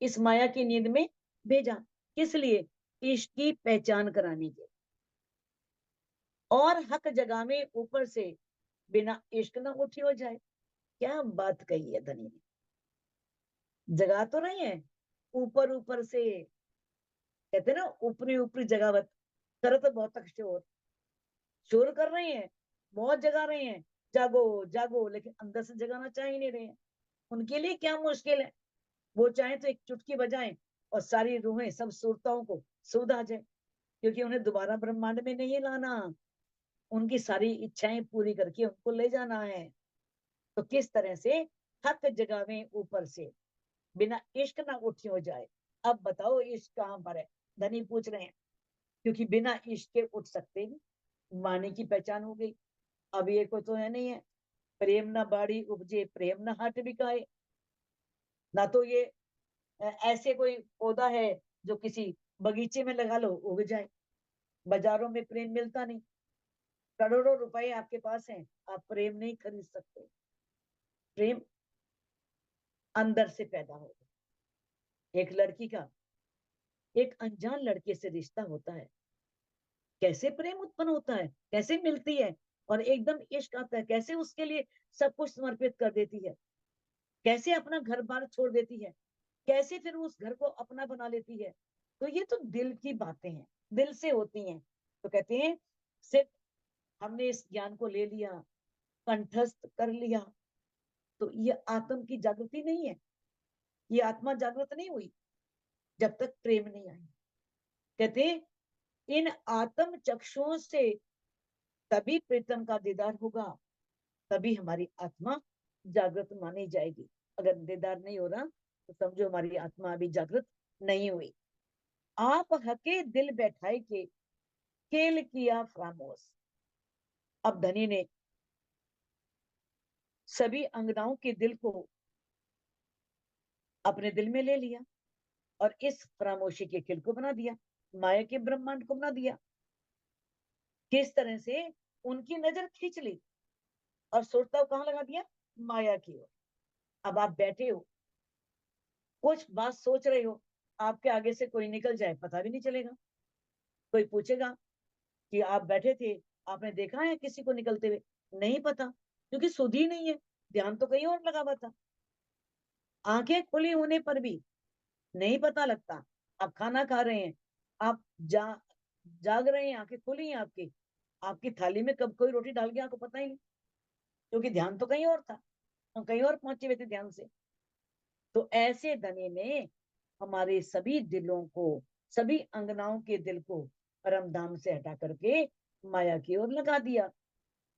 इस माया की नींद में भेजा। किस लिए, इश्क की पहचान कराने के। और हक जगह में ऊपर से बिना इश्क न उठी हो जाए। क्या बात कही है धनी ने, जगा तो रहे हैं ऊपर ऊपर से, कहते ना ऊपरी ऊपरी जगावत, करत बहुत तक शोर, शोर कर रहे हैं, बहुत जगा रहे हैं, जागो जागो, लेकिन अंदर से जगाना चाह ही नहीं रहे हैं। उनके लिए क्या मुश्किल है, वो चाहे तो एक चुटकी बजाएं और सारी रूहें सब सुरताओं को सुध आ जाए, क्योंकि उन्हें दोबारा ब्रह्मांड में नहीं लाना, उनकी सारी इच्छाएं पूरी करके उनको ले जाना है। तो किस तरह से हक जगावे ऊपर से, बिना इश्क ना उठी हो जाए। अब बताओ इश्क कहाँ पर है, धनी पूछ रहे हैं, क्योंकि बिना इश्क के उठ सकते नहीं। वाणी की पहचान हो गई, अब ये कोई तो है नहीं है, प्रेम ना बाड़ी उपजे प्रेम ना हाट बिकाए। ना तो ये ऐसे कोई पौधा है जो किसी बगीचे में लगा लो उग जाए, बाजारों में प्रेम मिलता नहीं। करोड़ों रुपए आपके पास हैं, आप प्रेम नहीं खरीद सकते। प्रेम अंदर से पैदा होगा। एक लड़की का एक अनजान लड़के से रिश्ता होता है, कैसे प्रेम उत्पन्न होता है, कैसे मिलती है, और एकदम इश्क आता है, कैसे उसके लिए सब कुछ समर्पित कर देती है, कैसे अपना घर बार छोड़ देती है, कैसे फिर उस घर को अपना बना लेती है। तो ये तो दिल की बातें हैं, दिल से होती हैं। तो कहते हैं सिर्फ हमने इस ज्ञान को ले लिया, कंठस्थ कर लिया, तो ये आत्म की जागृति नहीं है, ये आत्मा जागृत नहीं हुई जब तक प्रेम नहीं आई। कहते इन आत्म चक्षुओं से तभी प्रीतम का दीदार होगा, तभी हमारी आत्मा जागृत मानी जाएगी। अगर दीदार नहीं हो रहा तो समझो हमारी आत्मा अभी जागृत नहीं हुई। आप हके दिल बैठाए के खेल किया फ्रामोस। अब धनी ने सभी अंगनाओं के दिल को अपने दिल में ले लिया और इस फ्रामोशी के खेल को बना दिया, माया के ब्रह्मांड को बना दिया। किस तरह से, उनकी नजर खींच ली और सुरता कहां लगा दिया, माया की ओर। अब आप बैठे हो, कुछ बात सोच रहे हो, आपके आगे से कोई निकल जाए, पता भी नहीं चलेगा। कोई पूछेगा कि आप बैठे थे, आपने देखा है किसी को निकलते हुए? नहीं पता, क्योंकि सुध ही नहीं है, ध्यान तो कहीं और लगा हुआ था। आंखें खुली होने पर भी नहीं पता लगता। आप खाना खा रहे हैं, आप जाग रहे हैं, आंखें खुली हैं आपकी, आपकी थाली में कब कोई रोटी डाल गया आपको पता ही नहीं, क्योंकि ध्यान तो कहीं और था, हम कहीं और पहुंचे हुए थे ध्यान से। तो ऐसे दने में हमारे सभी दिलों को, सभी अंगनाओं के दिल को परम धाम से हटा करके माया की ओर लगा दिया।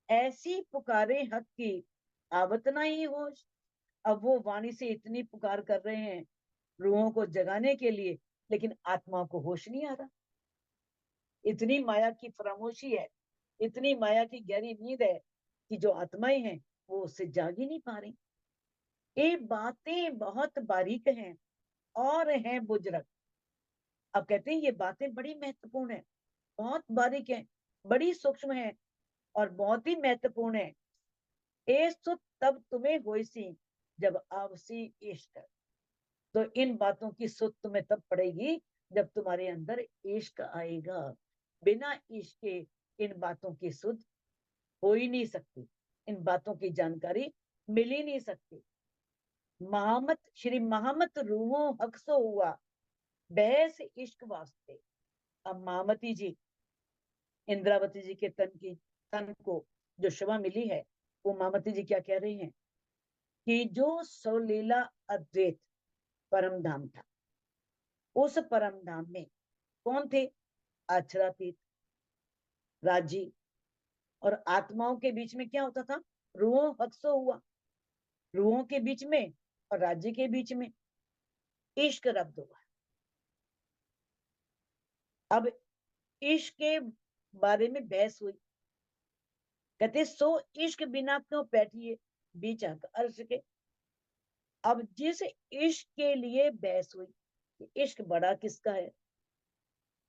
ऐसी पुकारे हक की आवत ना ही होश। अब वो वाणी से इतनी पुकार कर रहे हैं रूहों को जगाने के लिए, लेकिन आत्मा को होश नहीं आ रहा। इतनी माया की फरामोशी है, इतनी माया की गहरी नींद है कि जो आत्माएं हैं वो उससे जाग ही नहीं पा रही। ये बातें बहुत बारीक हैं और हैं बुजुर्ग। अब कहते हैं ये बातें बड़ी महत्वपूर्ण है, बहुत बारीक है, बड़ी सूक्ष्म है और बहुत ही महत्वपूर्ण है। ए सुत तब तुम्हें होई सी जब आवसी इश्क। तो इन बातों की सुत तुम्हें तब पड़ेगी जब तुम्हारे अंदर इश्क आएगा। बिना इश्क के इन बातों की सुध हो ही नहीं सकती, इन बातों की जानकारी मिल ही नहीं सकती। महामत श्री महामत रूहों हक सो हुआ बहस इश्क वास्ते। अब महामती जी, इंद्रावती जी के तन को जो शवा मिली है, वो महामती जी क्या कह रही हैं कि जो सौलीला अद्वैत परम धाम था, उस परम धाम में कौन थे? आचरातीत, राजी और आत्माओं के बीच में क्या होता था? रूहों हक्सो हुआ, रूहों के बीच में और राज्य के बीच में इश्क रब्द हुआ। अब इश्क के बारे में बहस हुई। कहते सो इश्क बिना क्यों बैठिए बीच अर्श के। अब जिस इश्क के लिए बहस हुई कि इश्क बड़ा किसका है,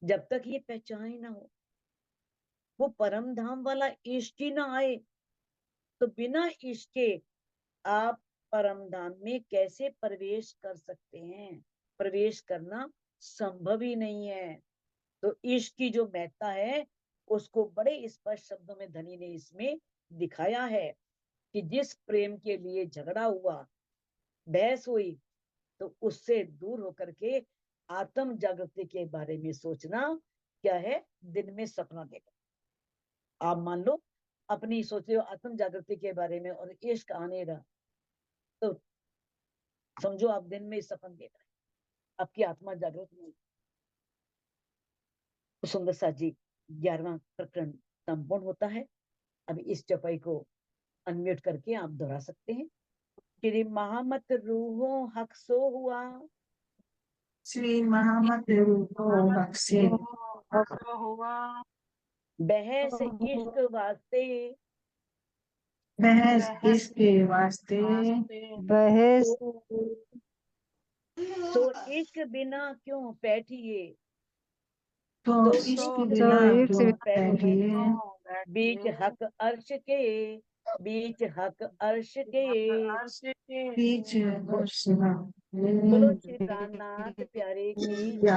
जब तक ये पहचान ही ना हो, वो परम धाम वाला इश्क ही ना आए, तो बिना इश्क के आप परम धाम में कैसे प्रवेश कर सकते हैं? प्रवेश करना संभव ही नहीं है। तो इश्क की जो महत्ता है उसको बड़े स्पष्ट शब्दों में धनी ने इसमें दिखाया है कि जिस प्रेम के लिए झगड़ा हुआ, बहस हुई, तो उससे दूर होकर के आत्म जागृति के बारे में सोचना क्या है? दिन में सपना देखना। आप मान लो अपनी सोच रहे हो आत्म जागृति के बारे में और इश्क आने रहा, तो समझो आप दिन में सपन देख रहे हैं, आपकी आत्मा जागृत नहीं। तो सुंदर सा जी 11वां प्रकरण संपूर्ण होता है। अब इस चौपाई को अनम्यूट करके आप दोहरा सकते हैं। श्री महामत रूहों हक सो हुआ, श्री महामत रूहों हक से हुआ बहस इश्क वास्ते, बहस इश्क वास्ते बहस तो इश्क बिना क्यों बैठिए, तो तो इश्क इश्क बिना बिना क्यों क्यों बैठिए बैठिए बीच हक अर्श के, बीच हक अर्श के। बीच बोलो श्री प्राणनाथ प्यारे की